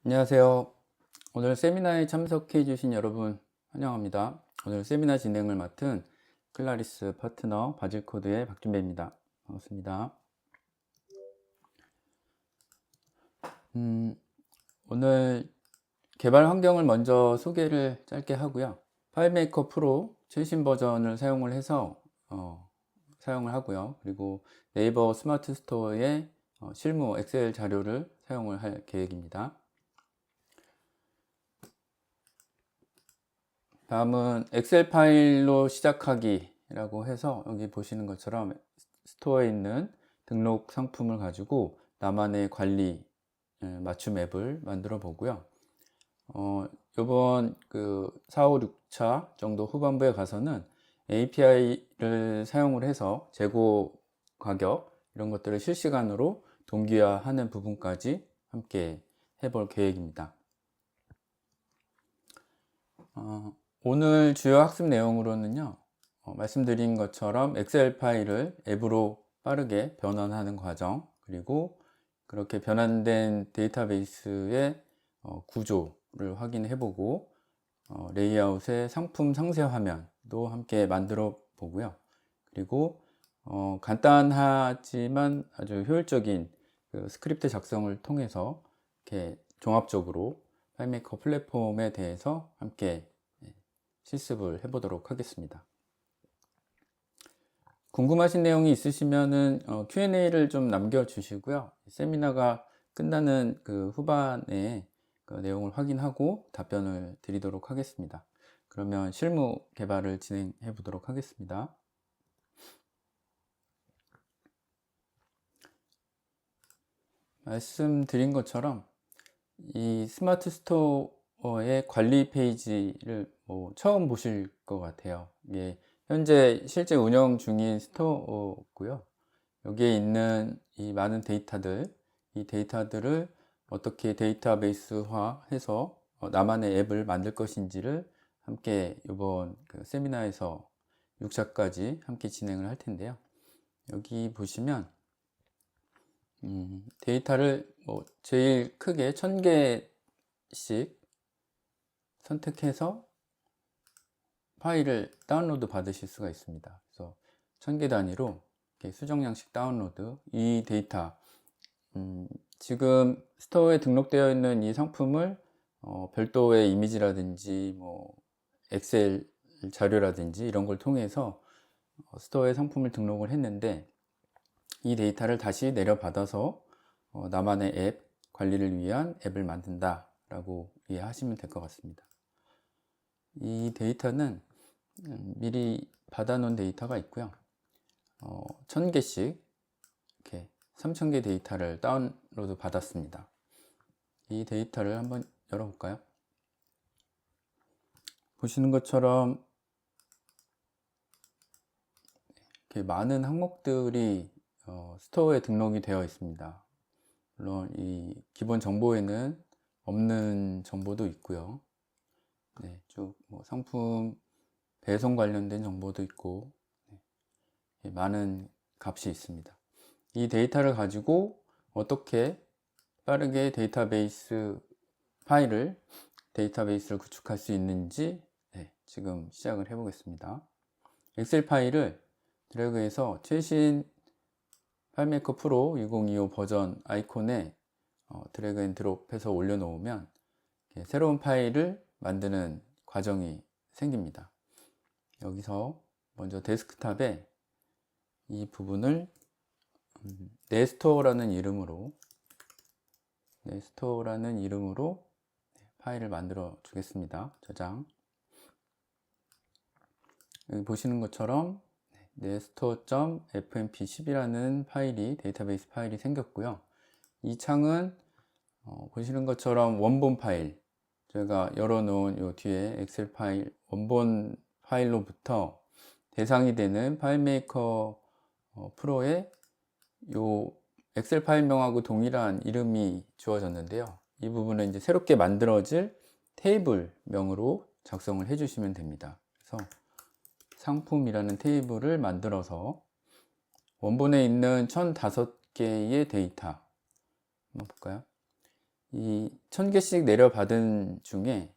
안녕하세요. 오늘 세미나에 참석해 주신 여러분 환영합니다. 오늘 세미나 진행을 맡은 클라리스 파트너 바질코드의 박준배입니다. 반갑습니다. 오늘 개발 환경을 먼저 소개를 짧게 하고요. 파일메이커 프로 최신 버전을 사용을 해서 사용을 하고요. 그리고 네이버 스마트 스토어의 실무 엑셀 자료를 사용을 할 계획입니다. 다음은 엑셀 파일로 시작하기라고 해서 여기 보시는 것처럼 스토어에 있는 등록 상품을 가지고 나만의 관리 맞춤 앱을 만들어 보고요. 이번 4, 5, 6차 정도 후반부에 가서는 API를 사용을 해서 재고 가격 이런 것들을 실시간으로 동기화하는 부분까지 함께 해볼 계획입니다. 오늘 주요 학습 내용으로는요, 말씀드린 것처럼 엑셀 파일을 앱으로 빠르게 변환하는 과정, 그리고 그렇게 변환된 데이터베이스의 구조를 확인해 보고, 레이아웃의 상품 상세 화면도 함께 만들어 보고요. 그리고 간단하지만 아주 효율적인 스크립트 작성을 통해서 이렇게 종합적으로 파일메이커 플랫폼에 대해서 함께 실습을 해보도록 하겠습니다. 궁금하신 내용이 있으시면은 Q&A를 좀 남겨주시고요. 세미나가 끝나는 후반에 그 내용을 확인하고 답변을 드리도록 하겠습니다. 그러면 실무 개발을 진행해 보도록 하겠습니다. 말씀드린 것처럼 이 스마트 스토어의 관리 페이지를 처음 보실 것 같아요. 이게 현재 실제 운영 중인 스토어고요. 여기에 있는 이 많은 데이터들, 이 데이터들을 어떻게 데이터베이스화 해서 나만의 앱을 만들 것인지를 함께 이번 세미나에서 6차까지 함께 진행을 할 텐데요. 여기 보시면 데이터를 제일 크게 1000개씩 선택해서 파일을 다운로드 받으실 수가 있습니다. 그래서 1000개 단위로 수정량씩 다운로드, 이 데이터 지금 스토어에 등록되어 있는 이 상품을 별도의 이미지라든지 엑셀 자료라든지 이런 걸 통해서 스토어에 상품을 등록을 했는데, 이 데이터를 다시 내려받아서 나만의 앱 관리를 위한 앱을 만든다 라고 이해하시면 될 것 같습니다. 이 데이터는 미리 받아 놓은 데이터가 있고요. 1000개씩 이렇게 3000개 데이터를 다운로드 받았습니다. 이 데이터를 한번 열어볼까요? 보시는 것처럼 이렇게 많은 항목들이 스토어에 등록이 되어 있습니다. 물론 이 기본 정보에는 없는 정보도 있고요. 네, 쭉 상품 배송 관련된 정보도 있고, 많은 값이 있습니다. 이 데이터를 가지고 어떻게 빠르게 데이터베이스를 구축할 수 있는지 지금 시작을 해 보겠습니다. 엑셀 파일을 드래그해서 최신 파일메이커 프로 2025 버전 아이콘에 드래그 앤 드롭 해서 올려놓으면 새로운 파일을 만드는 과정이 생깁니다. 여기서 먼저 데스크탑에 이 부분을 네스토어라는 이름으로 파일을 만들어 주겠습니다. 저장. 여기 보시는 것처럼 nestor.fmp10이라는 데이터베이스 파일이 생겼고요. 이 창은 보시는 것처럼 원본 파일, 제가 열어놓은 요 뒤에 엑셀 파일 원본 파일로부터 대상이 되는 파일메이커 프로에 요 엑셀 파일명하고 동일한 이름이 주어졌는데요. 이 부분은 이제 새롭게 만들어질 테이블명으로 작성을 해주시면 됩니다. 그래서 상품이라는 테이블을 만들어서 원본에 있는 1005개의 데이터 한번 볼까요? 이 1000개씩 내려받은 중에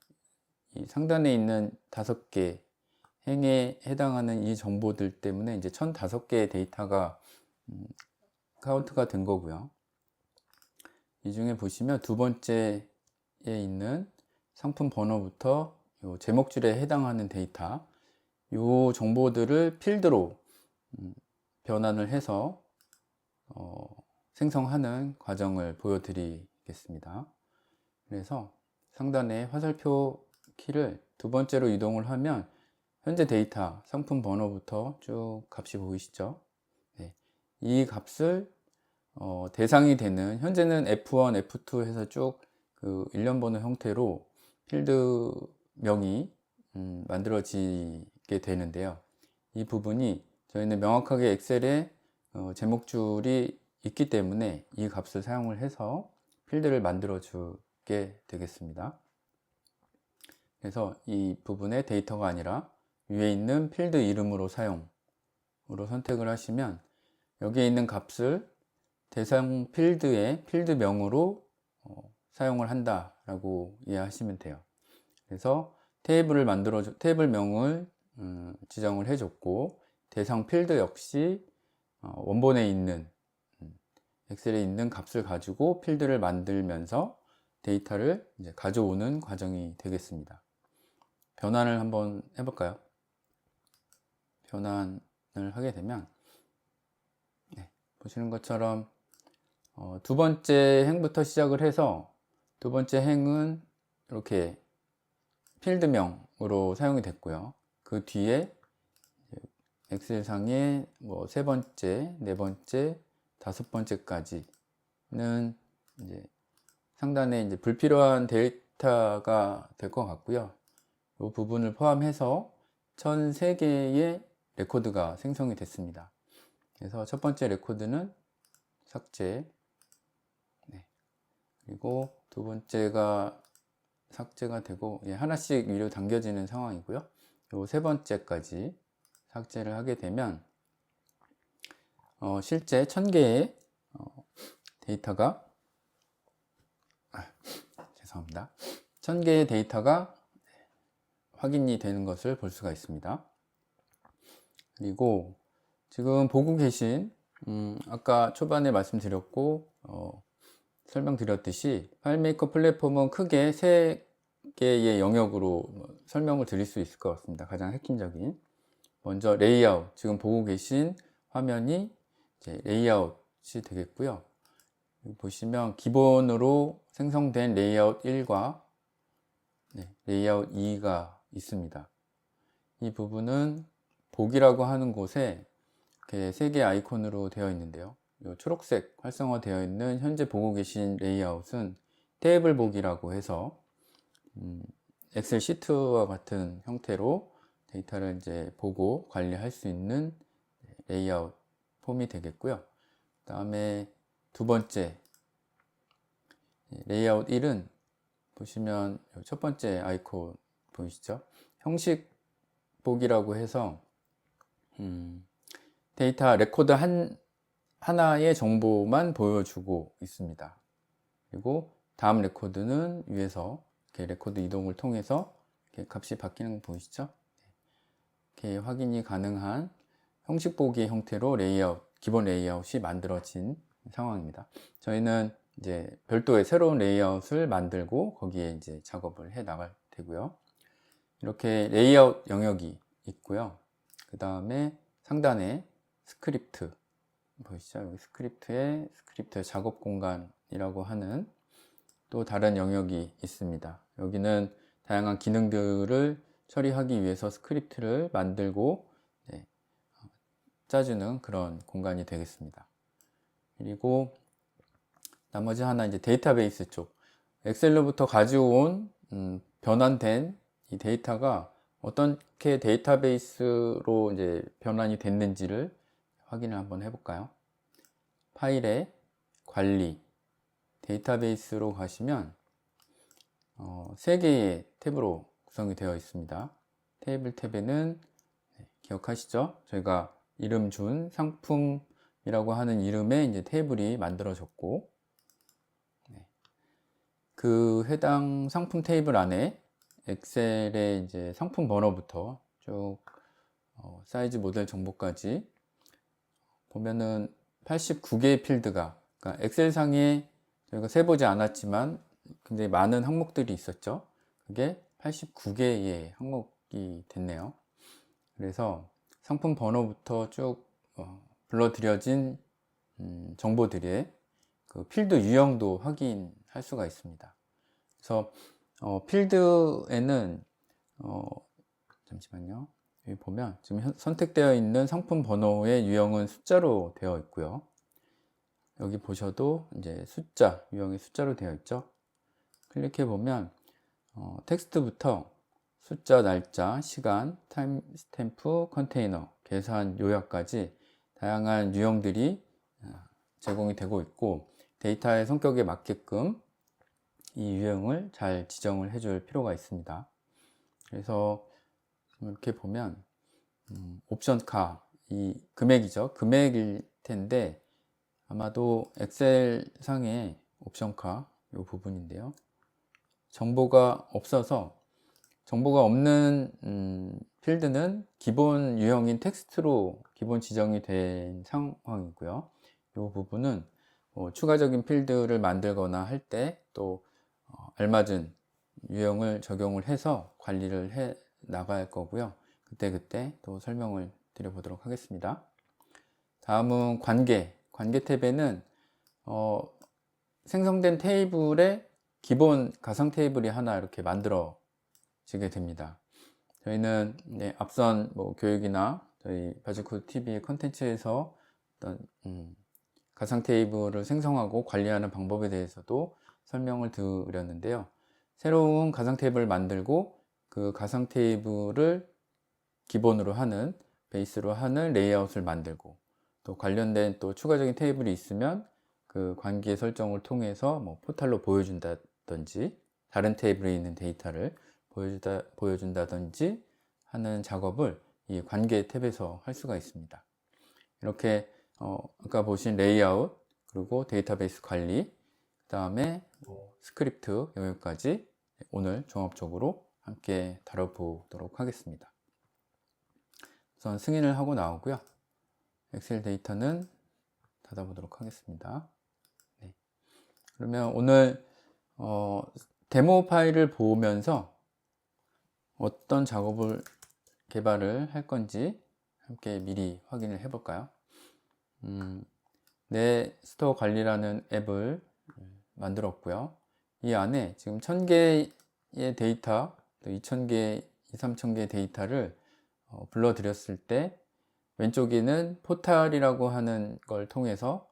이 상단에 있는 5개 행에 해당하는 이 정보들 때문에 이제 1005개의 데이터가 카운트가 된 거고요. 이 중에 보시면 두 번째에 있는 상품 번호부터 요 제목줄에 해당하는 데이터, 요 정보들을 필드로 변환을 해서 생성하는 과정을 보여드리겠습니다. 그래서 상단에 화살표 키를 두 번째로 이동을 하면 현재 데이터 상품 번호부터 쭉 값이 보이시죠? 네. 이 값을 대상이 되는, 현재는 F1, F2 해서 쭉 그 일련 번호 형태로 필드명이 만들어지게 되는데요. 이 부분이 저희는 명확하게 엑셀에 제목줄이 있기 때문에 이 값을 사용을 해서 필드를 만들어 주게 되겠습니다. 그래서 이 부분에 데이터가 아니라 위에 있는 필드 이름으로 사용으로 선택을 하시면 여기에 있는 값을 대상 필드의 필드명으로 사용을 한다 라고 이해하시면 돼요. 그래서 테이블명을 지정을 해줬고, 대상 필드 역시 원본에 있는 엑셀에 있는 값을 가지고 필드를 만들면서 데이터를 이제 가져오는 과정이 되겠습니다. 변환을 한번 해볼까요? 변환을 하게 되면 보시는 것처럼 두 번째 행부터 시작을 해서, 두 번째 행은 이렇게 필드명으로 사용이 됐고요. 그 뒤에 엑셀상에 뭐 세 번째, 네 번째, 다섯 번째까지는 이제 상단에 이제 불필요한 데이터가 될 것 같고요. 이 부분을 포함해서 1003개의 레코드가 생성이 됐습니다. 그래서 첫 번째 레코드는 삭제, 그리고 두 번째가 삭제가 되고 하나씩 위로 당겨지는 상황이고요. 요 세 번째까지 삭제를 하게 되면 실제 1000개의 데이터가 죄송합니다. 1000개의 데이터가 확인이 되는 것을 볼 수가 있습니다. 그리고 지금 보고 계신 아까 초반에 말씀드렸고 설명드렸듯이 파일메이커 플랫폼은 크게 세 개의 영역으로 설명을 드릴 수 있을 것 같습니다. 가장 핵심적인, 먼저 레이아웃, 지금 보고 계신 화면이 이제 레이아웃이 되겠고요. 여기 보시면 기본으로 생성된 레이아웃 1과 레이아웃 2가 있습니다. 이 부분은 보기라고 하는 곳에 이렇게 세 개의 아이콘으로 되어 있는데요. 이 초록색 활성화되어 있는 현재 보고 계신 레이아웃은 테이블 보기라고 해서 엑셀 시트와 같은 형태로 데이터를 이제 보고 관리할 수 있는 레이아웃 폼이 되겠고요. 그 다음에 두 번째 레이아웃 1은 보시면 첫 번째 아이콘 보이시죠? 형식 보기라고 해서 데이터 레코드 하나의 정보만 보여주고 있습니다. 그리고 다음 레코드는 위에서 이렇게 레코드 이동을 통해서 이렇게 값이 바뀌는 거 보이시죠? 이렇게 확인이 가능한 형식 보기 형태로 기본 레이아웃이 만들어진 상황입니다. 저희는 이제 별도의 새로운 레이아웃을 만들고 거기에 이제 작업을 해 나갈 테고요. 이렇게 레이아웃 영역이 있고요. 그 다음에 상단에 스크립트 보이시죠? 여기 스크립트의 작업 공간이라고 하는 또 다른 영역이 있습니다. 여기는 다양한 기능들을 처리하기 위해서 스크립트를 만들고 짜주는 그런 공간이 되겠습니다. 그리고 나머지 하나 이제 데이터베이스 쪽, 엑셀로부터 가져온 변환된 이 데이터가 어떻게 데이터베이스로 이제 변환이 됐는지를 확인을 한번 해볼까요? 파일에 관리, 데이터베이스로 가시면 3개의 탭으로 구성이 되어 있습니다. 테이블 탭에는 기억하시죠? 저희가 이름 준 상품이라고 하는 이름의 이제 테이블이 만들어졌고, 그 해당 상품 테이블 안에 엑셀의 이제 상품 번호부터 쭉 사이즈 모델 정보까지 보면은 89개의 필드가, 그러니까 엑셀상에 저희가 세보지 않았지만 굉장히 많은 항목들이 있었죠. 그게 89개의 항목이 됐네요. 그래서 상품 번호부터 쭉 불러들여진 정보들의 그 필드 유형도 확인할 수가 있습니다. 그래서 필드에는 잠시만요. 여기 보면 지금 선택되어 있는 상품 번호의 유형은 숫자로 되어 있고요. 여기 보셔도 이제 숫자, 유형이 숫자로 되어 있죠. 클릭해 보면 텍스트부터 숫자, 날짜, 시간, 타임 스탬프, 컨테이너, 계산 요약까지 다양한 유형들이 제공이 되고 있고, 데이터의 성격에 맞게끔 이 유형을 잘 지정을 해줄 필요가 있습니다. 그래서 이렇게 보면 옵션카, 이 금액이죠. 금액일 텐데 아마도 엑셀 상의 옵션카 이 부분인데요. 정보가 없어서, 정보가 없는 필드는 기본 유형인 텍스트로 기본 지정이 된 상황이고요. 이 부분은 추가적인 필드를 만들거나 할 때 또 알맞은 유형을 적용을 해서 관리를 해 나갈 거고요. 그때 또 설명을 드려보도록 하겠습니다. 다음은 관계 탭에는 생성된 테이블에 기본 가상 테이블이 하나 이렇게 만들어지게 됩니다. 저희는 앞선 교육이나 저희 바지코드 TV의 컨텐츠에서 어떤 가상 테이블을 생성하고 관리하는 방법에 대해서도 설명을 드렸는데요. 새로운 가상 테이블을 만들고 그 가상 테이블을 기본으로 하는, 베이스로 하는 레이아웃을 만들고, 또 관련된 또 추가적인 테이블이 있으면 그 관계 설정을 통해서 포탈로 보여준다든지 다른 테이블에 있는 데이터를 보여준다든지 하는 작업을 이 관계 탭에서 할 수가 있습니다. 이렇게 아까 보신 레이아웃, 그리고 데이터베이스 관리, 그 다음에 스크립트 영역까지 오늘 종합적으로 함께 다뤄보도록 하겠습니다. 우선 승인을 하고 나오고요. 엑셀 데이터는 닫아보도록 하겠습니다. 네. 그러면 오늘 데모 파일을 보면서 어떤 작업을 개발을 할 건지 함께 미리 확인을 해 볼까요? 내 스토어 관리라는 앱을 만들었고요. 이 안에 지금 1000개의 데이터, 또 2000개, 3000개의 데이터를 불러들였을 때 왼쪽에는 포탈이라고 하는 걸 통해서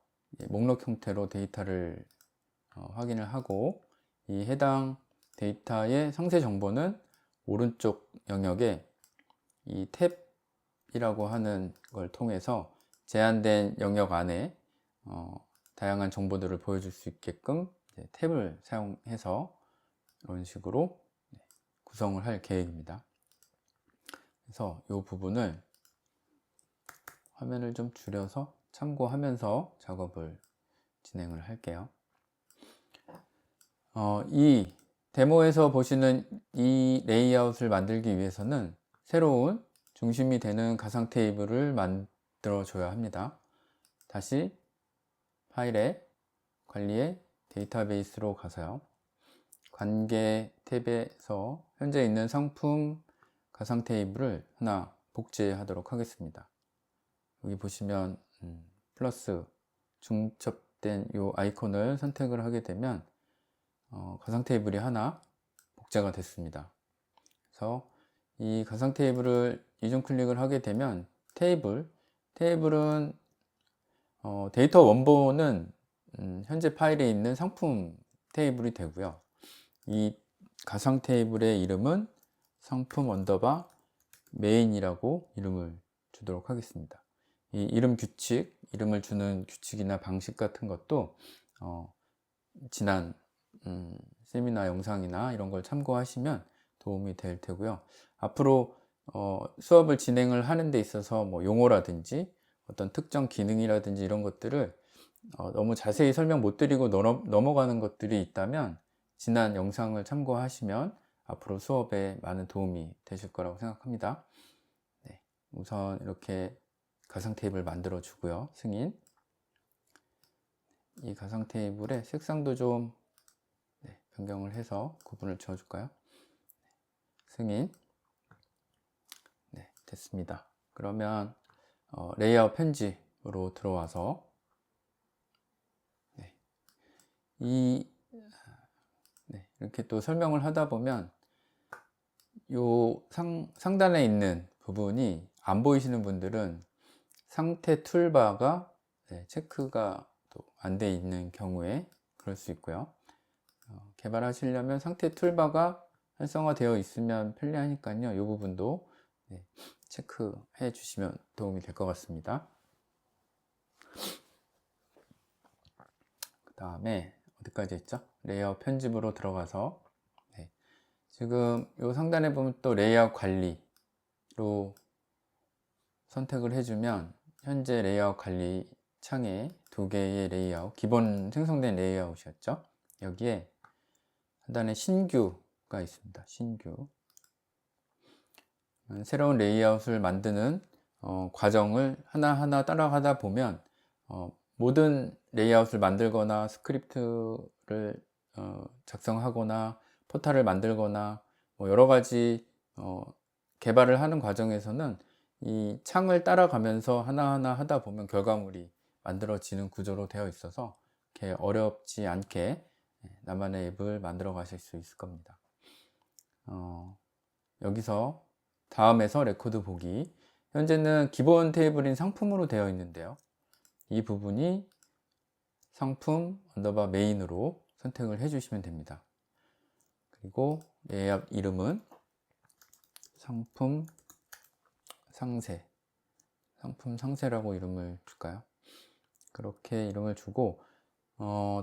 목록 형태로 데이터를 확인을 하고, 이 해당 데이터의 상세 정보는 오른쪽 영역에 이 탭이라고 하는 걸 통해서 제한된 영역 안에 다양한 정보들을 보여줄 수 있게끔 탭을 사용해서 이런 식으로 구성을 할 계획입니다. 그래서 이 부분을 화면을 좀 줄여서 참고하면서 작업을 진행을 할게요. 이 데모에서 보시는 이 레이아웃을 만들기 위해서는 새로운 중심이 되는 가상 테이블을 만들어 줘야 합니다. 다시 파일에 관리에 데이터베이스로 가서요. 관계 탭에서 현재 있는 상품 가상 테이블을 하나 복제하도록 하겠습니다. 여기 보시면 플러스 중첩된 이 아이콘을 선택을 하게 되면 가상 테이블이 하나 복제가 됐습니다. 그래서 이 가상 테이블을 이중 클릭을 하게 되면 테이블은 데이터 원본은 현재 파일에 있는 상품 테이블이 되고요. 이 가상 테이블의 이름은 상품 언더바 메인이라고 이름을 주도록 하겠습니다. 이 이름 규칙, 이름을 주는 규칙이나 방식 같은 것도 지난 세미나 영상이나 이런 걸 참고하시면 도움이 될 테고요. 앞으로 수업을 진행을 하는 데 있어서 용어라든지 어떤 특정 기능이라든지 이런 것들을 너무 자세히 설명 못 드리고 넘어가는 것들이 있다면 지난 영상을 참고하시면 앞으로 수업에 많은 도움이 되실 거라고 생각합니다. 네, 우선 이렇게 가상 테이블 만들어 주고요. 승인. 이 가상 테이블의 색상도 좀 변경을 해서 구분을 지어 줄까요? 승인. 네, 됐습니다. 그러면 레이아웃 편집으로 들어와서 이렇게 또 설명을 하다 보면 요 상단에 있는 부분이 안 보이시는 분들은 상태 툴바가 체크가 또 안 돼 있는 경우에 그럴 수 있고요. 개발하시려면 상태 툴바가 활성화되어 있으면 편리하니까요. 이 부분도 체크해 주시면 도움이 될 것 같습니다. 그 다음에 어디까지 했죠? 레이아웃 편집으로 들어가서 지금 이 상단에 보면 또 레이아웃 관리로 선택을 해주면 현재 레이아웃 관리 창에 두 개의 레이아웃, 기본 생성된 레이아웃이었죠. 여기에 하단에 신규가 있습니다. 신규. 새로운 레이아웃을 만드는 과정을 하나하나 따라가다 보면 모든 레이아웃을 만들거나 스크립트를 작성하거나 포탈을 만들거나 뭐 여러 가지 개발을 하는 과정에서는 이 창을 따라가면서 하나하나 하다 보면 결과물이 만들어지는 구조로 되어 있어서 이렇게 어렵지 않게 나만의 앱을 만들어 가실 수 있을 겁니다. 여기서 다음에서 레코드 보기. 현재는 기본 테이블인 상품으로 되어 있는데요. 이 부분이 상품 언더바 메인으로 선택을 해주시면 됩니다. 그리고 레이아웃 이름은 상품 상세, 상품 상세라고 이름을 줄까요? 그렇게 이름을 주고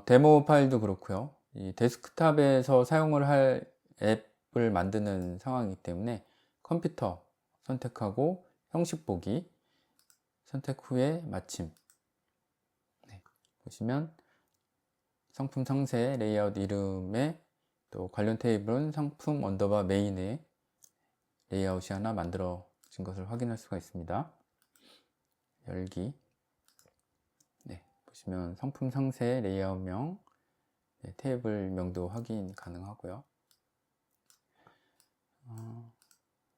데모 파일도 그렇고요. 이 데스크탑에서 사용을 할 앱을 만드는 상황이기 때문에 컴퓨터 선택하고 형식 보기 선택 후에 마침. 보시면 상품 상세 레이아웃 이름에 또 관련 테이블은 상품 언더바 메인에 레이아웃이 하나 만들어진 것을 확인할 수가 있습니다. 열기. 보시면 상품 상세 레이아웃명, 테이블명도 확인 가능하고요.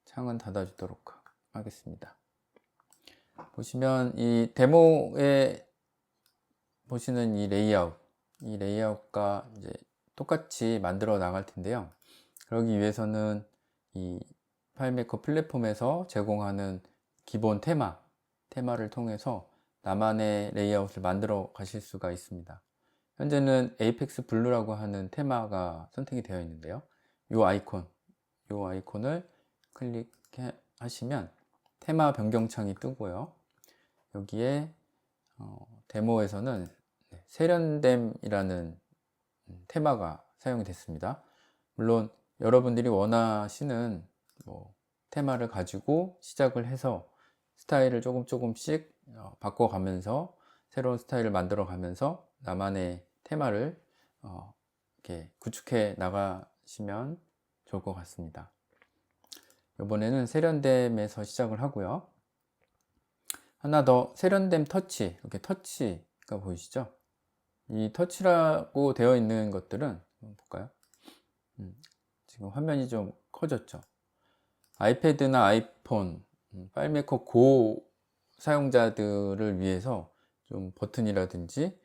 창은 닫아주도록 하겠습니다. 보시면 이 데모에 보시는 이 레이아웃과 이제 똑같이 만들어 나갈 텐데요. 그러기 위해서는 이 파일메이커 플랫폼에서 제공하는 기본 테마를 통해서 나만의 레이아웃을 만들어 가실 수가 있습니다. 현재는 에이펙스 블루라고 하는 테마가 선택이 되어 있는데요. 이 아이콘을 클릭하시면 테마 변경창이 뜨고요. 여기에 데모에서는 세련됨이라는 테마가 사용이 됐습니다. 물론 여러분들이 원하시는 테마를 가지고 시작을 해서 스타일을 조금씩 바꿔가면서 새로운 스타일을 만들어 가면서 나만의 테마를 이렇게 구축해 나가시면 좋을 것 같습니다. 이번에는 세련됨에서 시작을 하고요. 하나 더, 세련됨 터치. 이렇게 터치가 보이시죠? 이 터치라고 되어 있는 것들은 한번 볼까요? 지금 화면이 좀 커졌죠? 아이패드나 아이폰, 파일메이커 고 사용자들을 위해서 좀 버튼이라든지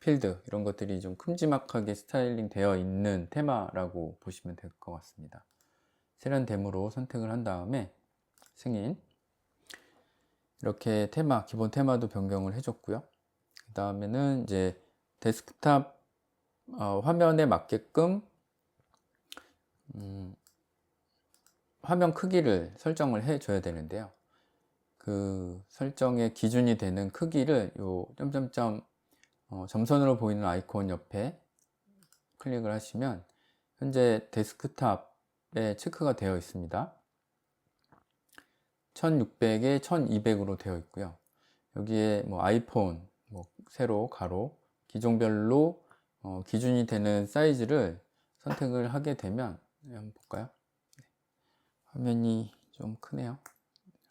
필드 이런 것들이 좀 큼지막하게 스타일링 되어 있는 테마라고 보시면 될 것 같습니다. 세련됨으로 선택을 한 다음에 승인. 이렇게 기본 테마도 변경을 해줬고요. 그 다음에는 이제 데스크탑 화면에 맞게끔 화면 크기를 설정을 해 줘야 되는데요. 그 설정의 기준이 되는 크기를 요 점점점 점선으로 보이는 아이콘 옆에 클릭을 하시면 현재 데스크탑에 체크가 되어 있습니다. 1600에 1200으로 되어 있고요. 여기에 아이폰 세로 가로 기종별로 기준이 되는 사이즈를 선택을 하게 되면 한번 볼까요? 화면이 좀 크네요.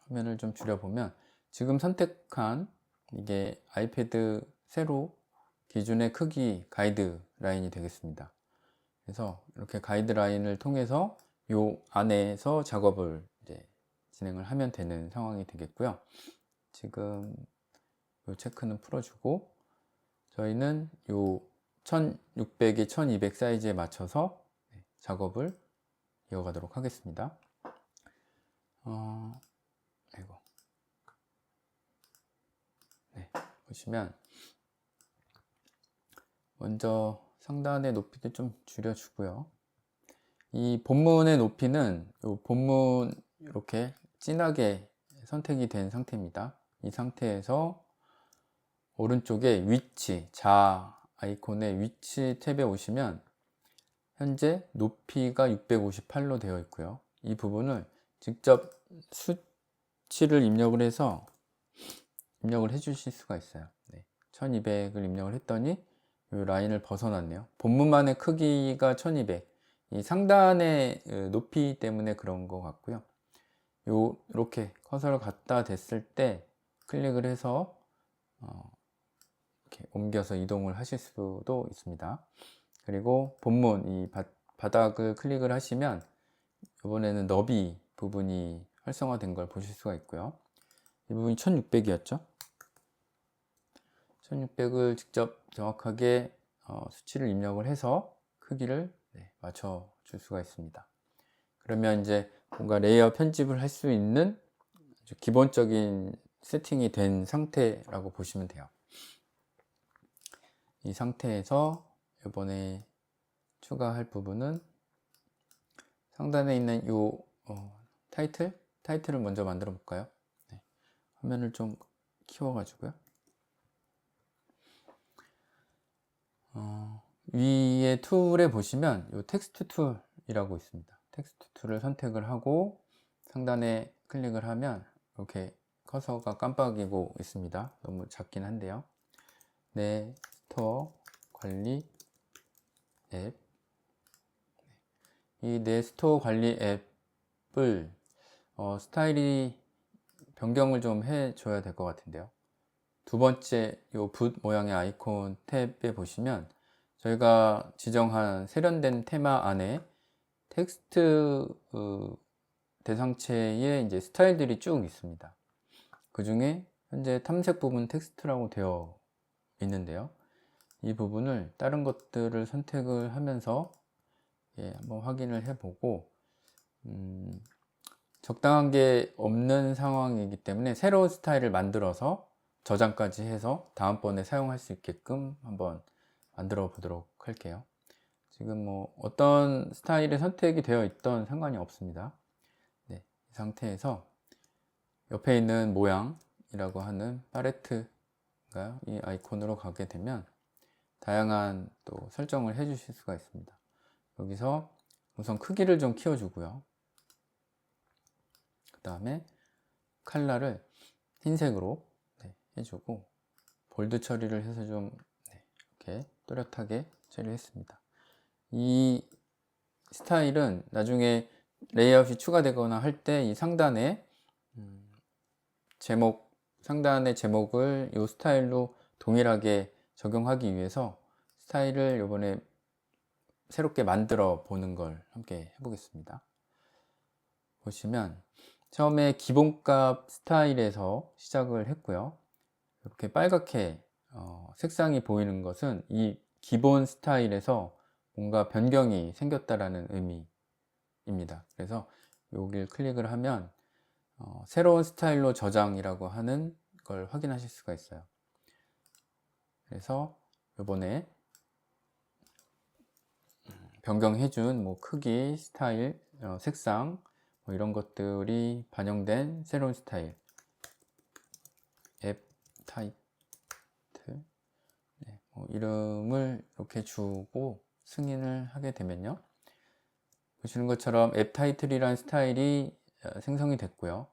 화면을 좀 줄여보면 지금 선택한 이게 아이패드 세로 기준의 크기 가이드라인이 되겠습니다. 그래서 이렇게 가이드라인을 통해서 요 안에서 작업을 이제 진행을 하면 되는 상황이 되겠고요. 지금 요 체크는 풀어주고 저희는 요 1600에 1200 사이즈에 맞춰서 작업을 이어가도록 하겠습니다. 아이고. 네, 보시면 먼저 상단의 높이를 좀 줄여주고요. 이 본문의 높이는 이 본문 이렇게 진하게 선택이 된 상태입니다. 이 상태에서 오른쪽에 위치, 자 아이콘의 위치 탭에 오시면 현재 높이가 658로 되어 있고요. 이 부분을 직접 수치를 입력을 해서 입력을 해 주실 수가 있어요. 1200을 입력을 했더니 이 라인을 벗어났네요. 본문만의 크기가 1200. 이 상단의 높이 때문에 그런 것 같고요. 이렇게 커서를 갖다 댔을 때 클릭을 해서 이렇게 옮겨서 이동을 하실 수도 있습니다. 그리고 본문 이 바닥을 클릭을 하시면 이번에는 너비 부분이 활성화된 걸 보실 수가 있고요. 이 부분이 1600이었죠. 1600을 직접 정확하게 수치를 입력을 해서 크기를 맞춰 줄 수가 있습니다. 그러면 이제 뭔가 레이아웃 편집을 할 수 있는 기본적인 세팅이 된 상태라고 보시면 돼요. 이 상태에서 이번에 추가할 부분은 상단에 있는 이 타이틀을 먼저 만들어 볼까요? 화면을 좀 키워 가지고요. 위에 툴에 보시면 이 텍스트 툴이라고 있습니다. 텍스트 툴을 선택을 하고 상단에 클릭을 하면 이렇게 커서가 깜빡이고 있습니다. 너무 작긴 한데요. 내 스토어 관리 앱, 이 내 스토어 관리 앱을 스타일이 변경을 좀 해줘야 될 것 같은데요. 두 번째 이 붓 모양의 아이콘 탭에 보시면 저희가 지정한 세련된 테마 안에 텍스트 대상체에 이제 스타일들이 쭉 있습니다. 그 중에 현재 탐색 부분 텍스트라고 되어 있는데요. 이 부분을 다른 것들을 선택을 하면서 한번 확인을 해보고 적당한 게 없는 상황이기 때문에 새로운 스타일을 만들어서 저장까지 해서 다음번에 사용할 수 있게끔 한번 만들어 보도록 할게요. 지금 뭐 어떤 스타일이 선택이 되어 있던 상관이 없습니다. 이 상태에서 옆에 있는 모양이라고 하는 팔레트가 이 아이콘으로 가게 되면 다양한 또 설정을 해 주실 수가 있습니다. 여기서 우선 크기를 좀 키워주고요. 그 다음에 컬러를 흰색으로 해주고 볼드 처리를 해서 좀 이렇게 또렷하게 처리했습니다. 이 스타일은 나중에 레이아웃이 추가되거나 할 때 이 상단에 상단의 제목을 이 스타일로 동일하게 적용하기 위해서 스타일을 이번에 새롭게 만들어 보는 걸 함께 해보겠습니다. 보시면 처음에 기본값 스타일에서 시작을 했고요. 이렇게 빨갛게 색상이 보이는 것은 이 기본 스타일에서 뭔가 변경이 생겼다라는 의미입니다. 그래서 여기를 클릭을 하면 새로운 스타일로 저장이라고 하는 걸 확인하실 수가 있어요. 그래서 이번에 변경해준 뭐 크기, 스타일, 색상 뭐 이런 것들이 반영된 새로운 스타일 앱 타이틀 이름을 이렇게 주고 승인을 하게 되면요, 보시는 것처럼 앱 타이틀이라는 스타일이 생성이 됐고요.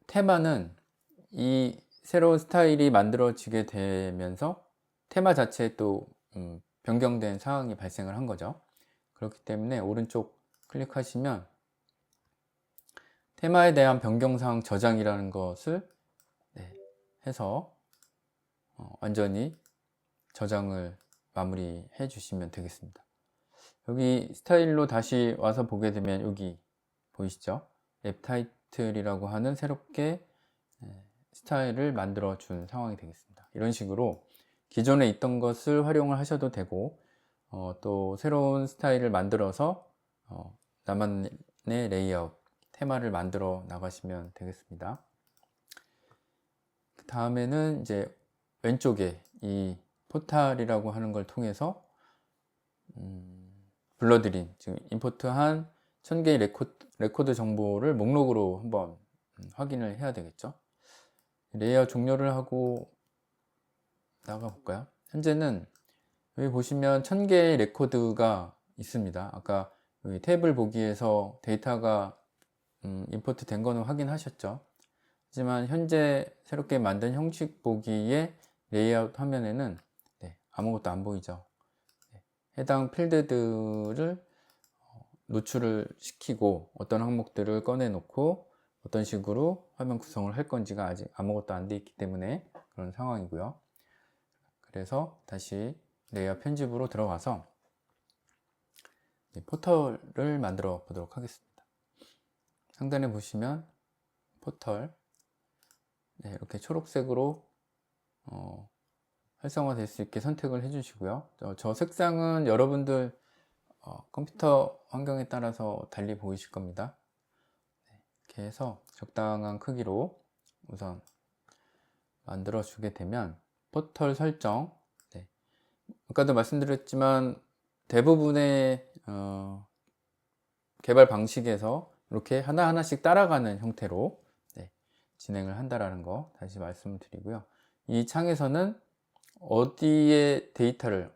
테마는 이 새로운 스타일이 만들어지게 되면서 테마 자체에 또 변경된 사항이 발생을 한 거죠. 그렇기 때문에 오른쪽 클릭하시면 테마에 대한 변경사항 저장이라는 것을 해서 완전히 저장을 마무리해 주시면 되겠습니다. 여기 스타일로 다시 와서 보게 되면 여기 보이시죠? 앱 타이틀이라고 하는 새롭게 스타일을 만들어 준 상황이 되겠습니다. 이런 식으로 기존에 있던 것을 활용을 하셔도 되고 또 새로운 스타일을 만들어서 나만의 레이아웃 테마를 만들어 나가시면 되겠습니다. 그 다음에는 이제 왼쪽에 이 포탈이라고 하는 걸 통해서 불러들인 지금 임포트한 1000개의 레코드 정보를 목록으로 한번 확인을 해야 되겠죠. 레이아웃 종료를 하고 나가 볼까요? 현재는 여기 보시면 1000개의 레코드가 있습니다. 아까 여기 테이블 보기에서 데이터가 임포트 된 거는 확인하셨죠. 하지만 현재 새롭게 만든 형식 보기의 레이아웃 화면에는 아무것도 안 보이죠. 해당 필드들을 노출을 시키고 어떤 항목들을 꺼내 놓고 어떤 식으로 화면 구성을 할 건지가 아직 아무것도 안 돼 있기 때문에 그런 상황이고요. 그래서 다시 레이아웃 편집으로 들어가서 포털을 만들어 보도록 하겠습니다. 상단에 보시면 포털 이렇게 초록색으로 활성화될 수 있게 선택을 해 주시고요. 저 색상은 여러분들 컴퓨터 환경에 따라서 달리 보이실 겁니다. 이렇게 해서 적당한 크기로 우선 만들어 주게 되면 포털 설정, 아까도 말씀드렸지만 대부분의 개발 방식에서 이렇게 하나하나씩 따라가는 형태로 진행을 한다라는 거 다시 말씀을 드리고요. 이 창에서는 어디에 데이터를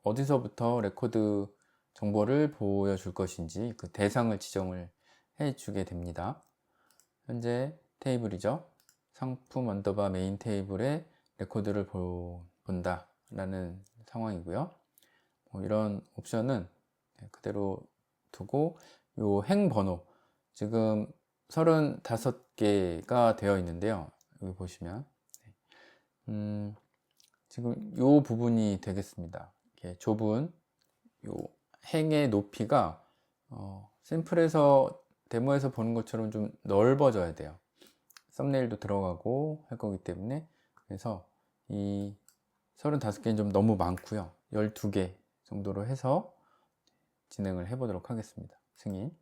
어디서부터 레코드 정보를 보여줄 것인지 그 대상을 지정을 해 주게 됩니다. 현재 테이블이죠. 상품 언더바 메인 테이블에 레코드를 본다 라는 상황이고요. 이런 옵션은 그대로 두고 요 행 번호 지금 35개가 되어 있는데요. 여기 보시면 지금 요 부분이 되겠습니다. 이렇게 좁은 요 행의 높이가 샘플에서 데모에서 보는 것처럼 좀 넓어져야 돼요. 썸네일도 들어가고 할 거기 때문에. 그래서 이 35개는 좀 너무 많고요. 12개 정도로 해서 진행을 해 보도록 하겠습니다. 승인.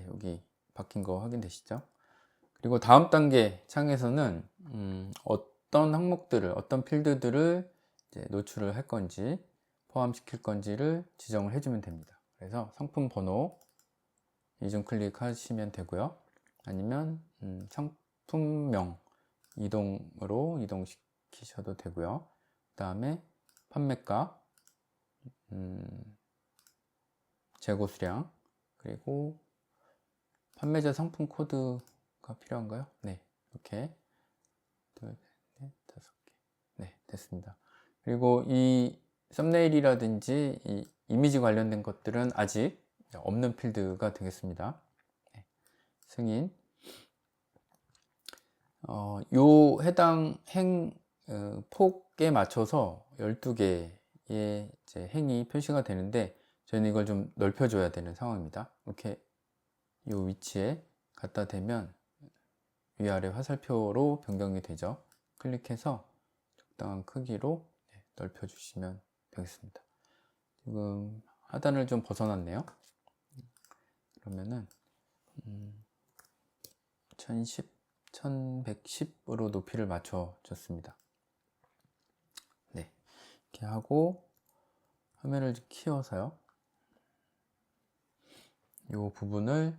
여기 바뀐 거 확인되시죠? 그리고 다음 단계 창에서는 어떤 항목들을, 어떤 필드들을 이제 노출을 할 건지 포함시킬 건지를 지정을 해주면 됩니다. 그래서 상품 번호 이중 클릭하시면 되고요. 아니면 상품명 이동으로 이동시키셔도 되고요. 그 다음에 판매가, 재고 수량, 그리고 판매자 상품 코드가 필요한가요? 네, 이렇게 둘, 셋, 넷, 5개. 네, 됐습니다. 그리고 이 썸네일이라든지 이 이미지 관련된 것들은 아직 없는 필드가 되겠습니다. 네, 승인. 요 해당 행 폭에 맞춰서 12개의 이제 행이 표시가 되는데 저희는 이걸 좀 넓혀줘야 되는 상황입니다. 이렇게 요 위치에 갖다 대면 위아래 화살표로 변경이 되죠. 클릭해서 적당한 크기로 넓혀주시면 되겠습니다. 지금 하단을 좀 벗어났네요. 그러면은 1010, 1110으로 높이를 맞춰 줬습니다. 네, 이렇게 하고 화면을 키워서요. 이 부분을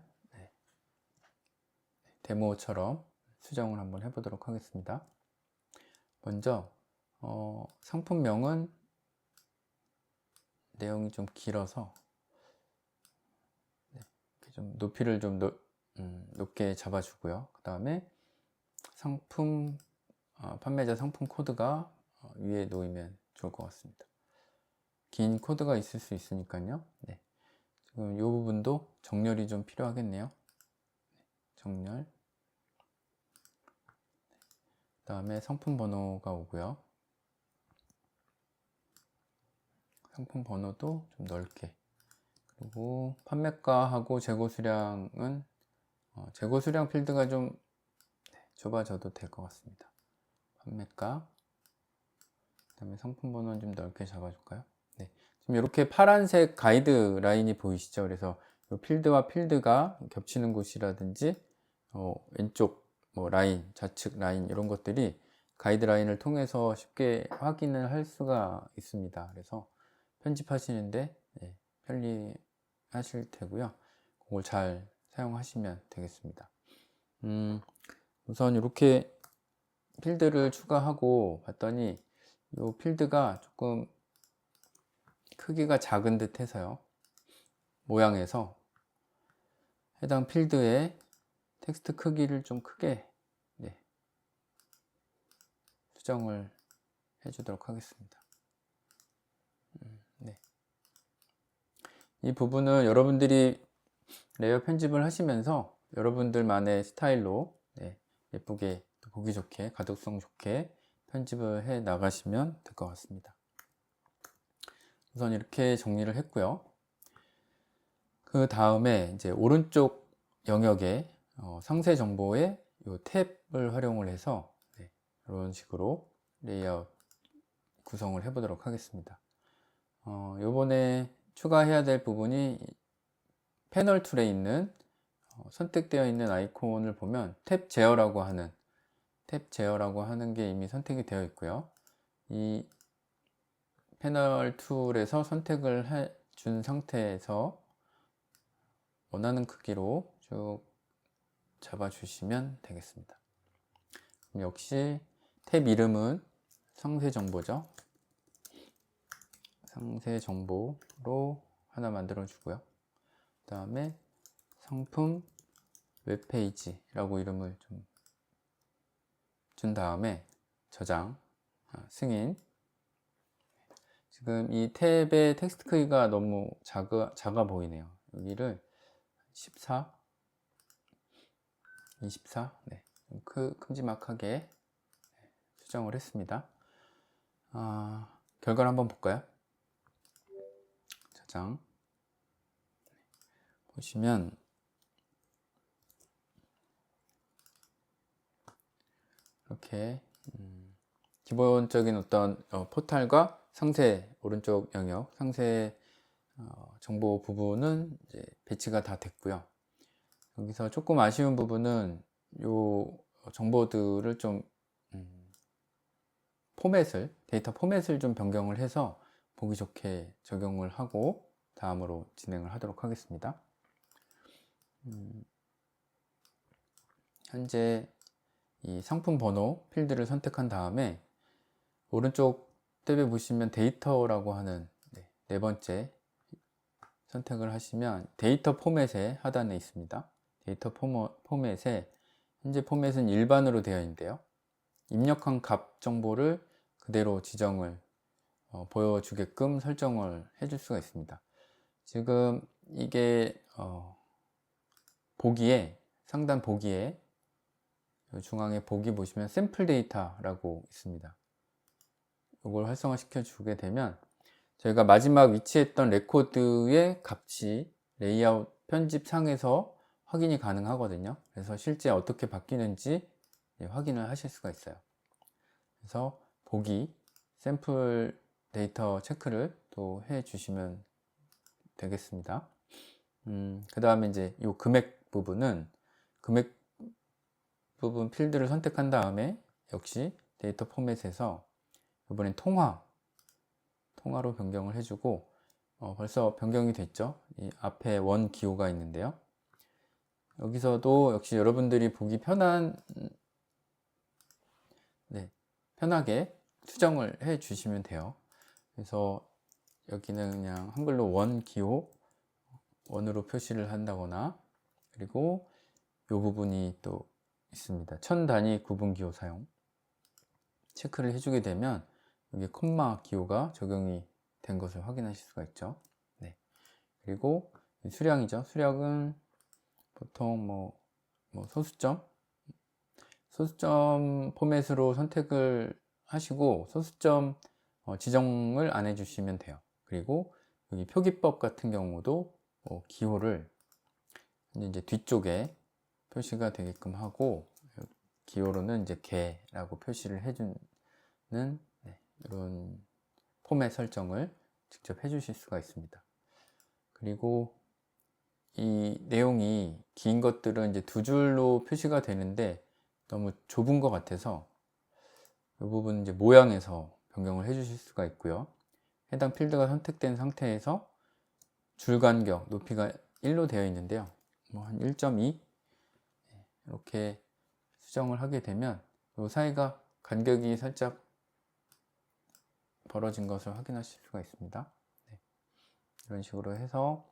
데모처럼 수정을 한번 해보도록 하겠습니다. 먼저 상품명은 내용이 좀 길어서 좀 높이를 좀 높게 잡아주고요. 그 다음에 상품 판매자 상품 코드가 위에 놓이면 좋을 것 같습니다. 긴 코드가 있을 수 있으니까요. 네. 지금 이 부분도 정렬이 좀 필요하겠네요. 정렬. 그 다음에 상품 번호가 오고요. 상품 번호도 좀 넓게. 그리고 판매가하고 재고 수량은 재고 수량 필드가 좀 좁아져도 될 것 같습니다. 판매가. 그 다음에 상품 번호는 좀 넓게 잡아줄까요? 네. 지금 이렇게 파란색 가이드 라인이 보이시죠? 그래서 이 필드와 필드가 겹치는 곳이라든지 왼쪽 뭐 라인, 좌측 라인 이런 것들이 가이드 라인을 통해서 쉽게 확인을 할 수가 있습니다. 그래서 편집하시는데 네, 편리하실 테고요. 그걸 잘 사용하시면 되겠습니다. 우선 이렇게 필드를 추가하고 봤더니 이 필드가 조금 크기가 작은 듯 해서요. 모양에서 해당 필드의 텍스트 크기를 좀 크게 네, 수정을 해주도록 하겠습니다. 네. 이 부분은 여러분들이 레이어 편집을 하시면서 여러분들만의 스타일로 네, 예쁘게 보기 좋게 가독성 좋게 편집을 해 나가시면 될 것 같습니다. 우선 이렇게 정리를 했고요. 그 다음에 이제 오른쪽 영역에 상세 정보의 이 탭을 활용을 해서 네, 이런 식으로 레이아웃 구성을 해 보도록 하겠습니다. 요번에 추가해야 될 부분이 패널 툴에 있는 선택되어 있는 아이콘을 보면 탭 제어라고 하는 게 이미 선택이 되어 있고요. 이 패널 툴에서 선택을 해준 상태에서 원하는 크기로 쭉 잡아 주시면 되겠습니다. 역시 탭 이름은 상세 정보죠. 상세 정보로 하나 만들어 주고요. 그 다음에 상품 웹페이지라고 이름을 좀 준 다음에 저장, 승인. 지금 이 탭의 텍스트 크기가 너무 작아 보이네요. 여기를 14, 24, 네, 큼지막하게 수정을 했습니다. 결과를 한번 볼까요? 저장. 보시면 이렇게 기본적인 어떤 포탈과 상세 오른쪽 영역 상세 정보 부분은 이제 배치가 다 됐고요. 여기서 조금 아쉬운 부분은 요 정보들을 좀 데이터 포맷을 좀 변경을 해서 보기 좋게 적용을 하고 다음으로 진행을 하도록 하겠습니다. 현재 이 상품 번호 필드를 선택한 다음에 오른쪽 탭에 보시면 데이터라고 하는 네 번째 선택을 하시면 데이터 포맷의 하단에 있습니다. 데이터 포맷에 현재 포맷은 일반으로 되어 있는데요. 입력한 값 정보를 그대로 지정을 보여주게끔 설정을 해줄 수가 있습니다. 지금 이게 보기에 상단 보기에 중앙에 보기 보시면 샘플 데이터라고 있습니다. 이걸 활성화 시켜 주게 되면 저희가 마지막 위치했던 레코드의 값이 레이아웃 편집상에서 확인이 가능하거든요. 그래서 실제 어떻게 바뀌는지 확인을 하실 수가 있어요. 그래서 보기 샘플 데이터 체크를 또 해 주시면 되겠습니다. 그 다음에 이제 이 금액 부분 필드를 선택한 다음에 역시 데이터 포맷에서 이번엔 통화로 변경을 해주고 벌써 변경이 됐죠. 이 앞에 원 기호가 있는데요. 여기서도 역시 여러분들이 보기 편하게 수정을 해 주시면 돼요. 그래서 여기는 그냥 한글로 원 기호 원으로 표시를 한다거나 그리고 이 부분이 또 있습니다. 천 단위 구분 기호 사용 체크를 해주게 되면 여기 콤마 기호가 적용이 된 것을 확인하실 수가 있죠. 네. 그리고 수량이죠. 수량은 보통 뭐 소수점 포맷으로 선택을 하시고 소수점 지정을 안 해주시면 돼요. 그리고 여기 표기법 같은 경우도 기호를 이제 뒤쪽에 표시가 되게끔 하고, 기호로는 이제 개라고 표시를 해주는 이런 포맷 설정을 직접 해주실 수가 있습니다. 그리고 이 내용이 긴 것들은 이제 두 줄로 표시가 되는데 너무 좁은 것 같아서 이 부분 이제 모양에서 변경을 해주실 수가 있고요. 해당 필드가 선택된 상태에서 줄 간격 높이가 1로 되어 있는데요. 한 1.2 이렇게 수정을 하게 되면 이 사이가 간격이 살짝 벌어진 것을 확인하실 수가 있습니다. 네. 이런 식으로 해서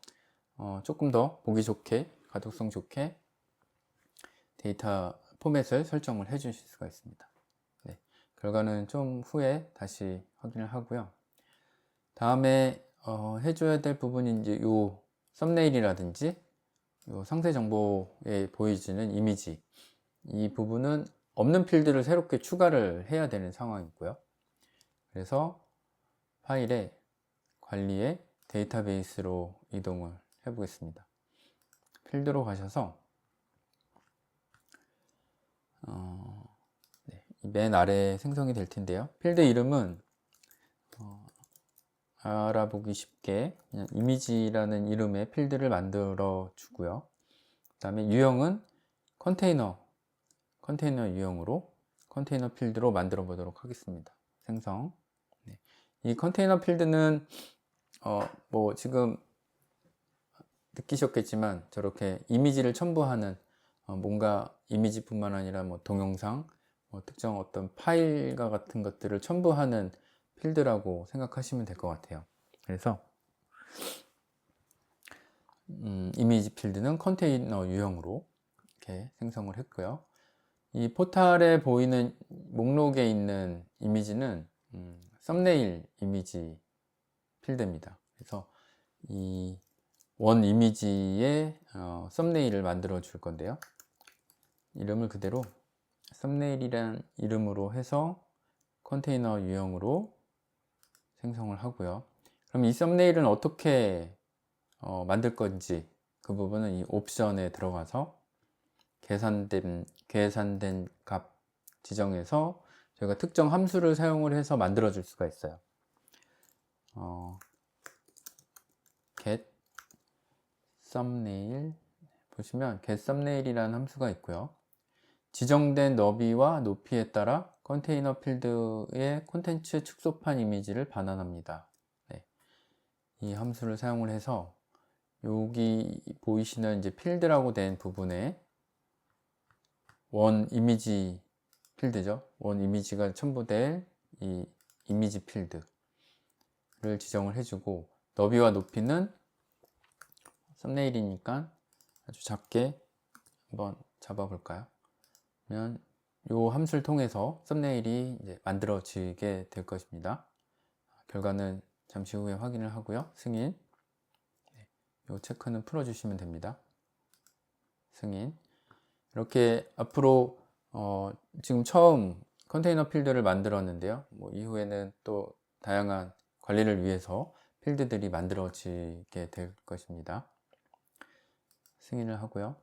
조금 더 보기 좋게, 가독성 좋게 데이터 포맷을 설정을 해 주실 수가 있습니다. 네. 결과는 좀 후에 다시 확인을 하고요. 다음에 해줘야 될 부분이 이제 요 썸네일이라든지 요 상세 정보에 보여지는 이미지, 이 부분은 없는 필드를 새롭게 추가를 해야 되는 상황이고요. 그래서 파일에 관리에 데이터베이스로 이동을 해 보겠습니다. 필드로 가셔서 맨 아래에 생성이 될 텐데요. 필드 이름은 알아보기 쉽게 그냥 이미지라는 이름의 필드를 만들어 주고요. 그 다음에 유형은 컨테이너 유형으로 컨테이너 필드로 만들어 보도록 하겠습니다. 생성. 네. 이 컨테이너 필드는 뭐 지금 느끼셨겠지만 저렇게 이미지를 첨부하는 뭔가 이미지뿐만 아니라 뭐 동영상, 특정 어떤 파일과 같은 것들을 첨부하는 필드라고 생각하시면 될 것 같아요. 그래서 이미지 필드는 컨테이너 유형으로 이렇게 생성을 했고요. 이 포탈에 보이는 목록에 있는 이미지는 썸네일 이미지 필드입니다. 그래서 이 원 이미지의 썸네일을 만들어 줄 건데요. 이름을 그대로 썸네일이란 이름으로 해서 컨테이너 유형으로 생성을 하고요. 그럼 이 썸네일은 어떻게 만들 건지 그 부분은 이 옵션에 들어가서 계산된 값 지정해서 저희가 특정 함수를 사용을 해서 만들어 줄 수가 있어요. get thumbnail 보시면 get thumbnail이라는 함수가 있고요. 지정된 너비와 높이에 따라 컨테이너 필드의 콘텐츠 축소판 이미지를 반환합니다. 네. 이 함수를 사용을 해서 여기 보이시는 이제 필드라고 된 부분에 원 이미지 필드죠. 원 이미지가 첨부될 이 이미지 필드를 지정을 해주고, 너비와 높이는 썸네일이니까 아주 작게 한번 잡아 볼까요? 그러면 이 함수를 통해서 썸네일이 이제 만들어지게 될 것입니다. 결과는 잠시 후에 확인을 하고요. 승인. 이 체크는 풀어주시면 됩니다. 승인. 이렇게 앞으로 지금 처음 컨테이너 필드를 만들었는데요. 뭐 이후에는 또 다양한 관리를 위해서 필드들이 만들어지게 될 것입니다. 승인을 하고요.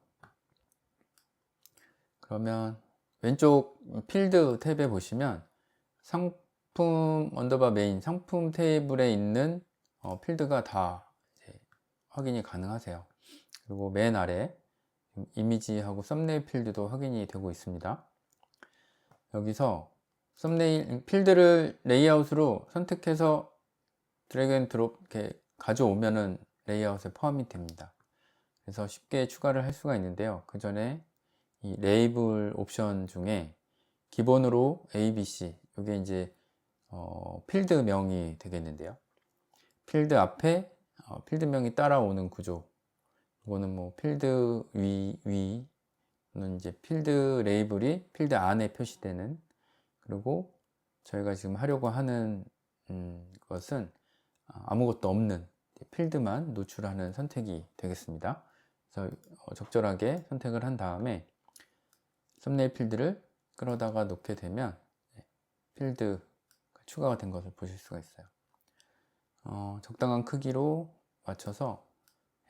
그러면 왼쪽 필드 탭에 보시면 상품 언더바 메인 상품 테이블에 있는 필드가 다 확인이 가능하세요. 그리고 맨 아래 이미지하고 썸네일 필드도 확인이 되고 있습니다. 여기서 썸네일 필드를 레이아웃으로 선택해서 드래그 앤 드롭 이렇게 가져오면은 레이아웃에 포함이 됩니다. 그래서 쉽게 추가를 할 수가 있는데요. 그 전에 이 레이블 옵션 중에 기본으로 ABC, 이게 이제 필드명이 되겠는데요. 필드 앞에 필드명이 따라오는 구조. 이거는 뭐 필드 위는 이제 필드 레이블이 필드 안에 표시되는, 그리고 저희가 지금 하려고 하는 것은 아무것도 없는 필드만 노출하는 선택이 되겠습니다. 그래서 적절하게 선택을 한 다음에 썸네일 필드를 끌어다가 놓게 되면 필드가 추가가 된 것을 보실 수가 있어요. 적당한 크기로 맞춰서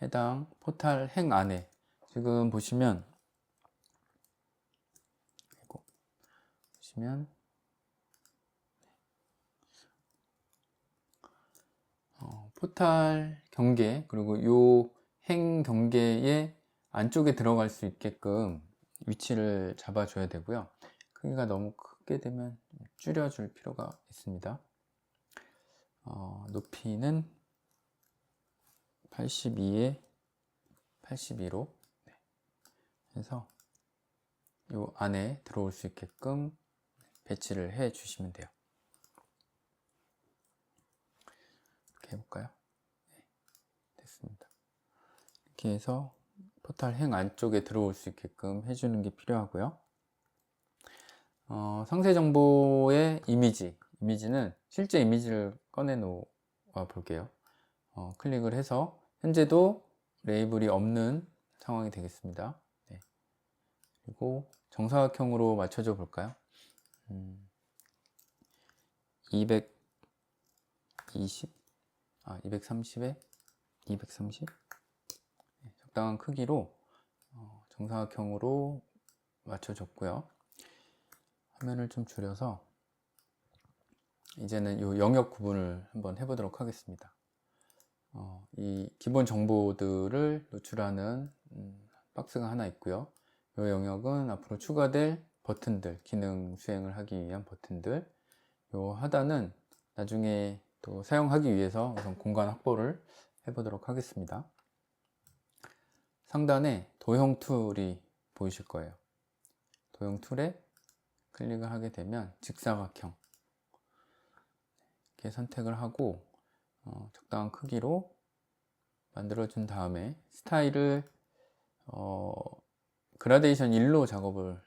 해당 포탈 행 안에 지금 보시면 포탈 경계 그리고 요 행 경계의 안쪽에 들어갈 수 있게끔 위치를 잡아 줘야 되고요. 크기가 너무 크게 되면 줄여 줄 필요가 있습니다. 높이는 82에 82로 해서 요 안에 들어올 수 있게끔 배치를 해 주시면 돼요. 이렇게 해볼까요? 네, 됐습니다. 이렇게 해서 포탈 행 안쪽에 들어올 수 있게끔 해주는 게 필요하고요. 상세 정보의 이미지는 실제 이미지를 꺼내 놓아 볼게요. 클릭을 해서 현재도 레이블이 없는 상황이 되겠습니다. 네. 그리고 정사각형으로 맞춰줘 볼까요? 230에 230 네, 적당한 크기로 정사각형으로 맞춰줬고요. 화면을 좀 줄여서 이제는 이 영역 구분을 한번 해보도록 하겠습니다. 이 기본 정보들을 노출하는 박스가 하나 있고요. 이 영역은 앞으로 추가될 버튼들, 기능 수행을 하기 위한 버튼들, 이 하단은 나중에 또 사용하기 위해서 우선 공간 확보를 해보도록 하겠습니다. 상단에 도형 툴이 보이실 거예요. 도형 툴에 클릭을 하게 되면 직사각형 이렇게 선택을 하고 적당한 크기로 만들어 준 다음에 스타일을 그라데이션 1로 작업을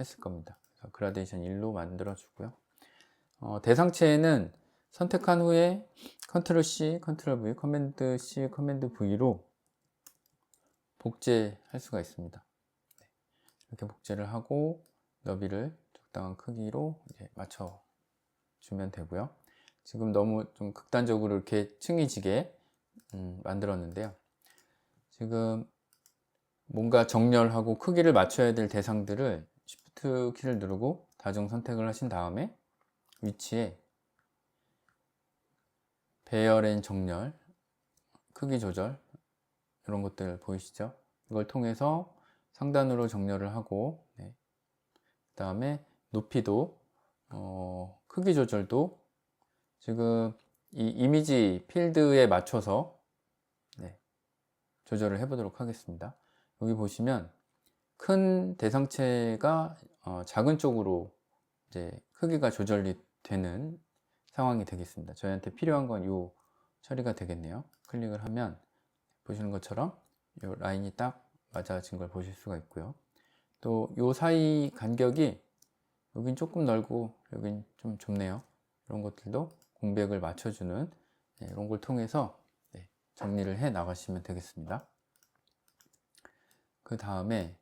했을 겁니다. 그래서 그라데이션 1로 만들어 주고요. 대상체는 선택한 후에 컨트롤 C, 컨트롤 V, 커맨드 C, 커맨드 V로 복제할 수가 있습니다. 이렇게 복제를 하고 너비를 적당한 크기로 이제 맞춰 주면 되고요. 지금 너무 좀 극단적으로 이렇게 층이 지게 만들었는데요. 지금 뭔가 정렬하고 크기를 맞춰야 될 대상들을 Shift 키를 누르고 다중 선택을 하신 다음에 위치에 배열앤 정렬, 크기 조절 이런 것들 보이시죠? 이걸 통해서 상단으로 정렬을 하고 그 다음에 높이도 크기 조절도 지금 이 이미지 필드에 맞춰서 조절을 해 보도록 하겠습니다. 여기 보시면 큰 대상체가 작은 쪽으로 이제 크기가 조절이 되는 상황이 되겠습니다. 저희한테 필요한 건 이 처리가 되겠네요. 클릭을 하면 보시는 것처럼 이 라인이 딱 맞아진 걸 보실 수가 있고요. 또 이 사이 간격이 여긴 조금 넓고 여긴 좀 좁네요. 이런 것들도 공백을 맞춰주는 이런 걸 통해서 정리를 해 나가시면 되겠습니다. 그 다음에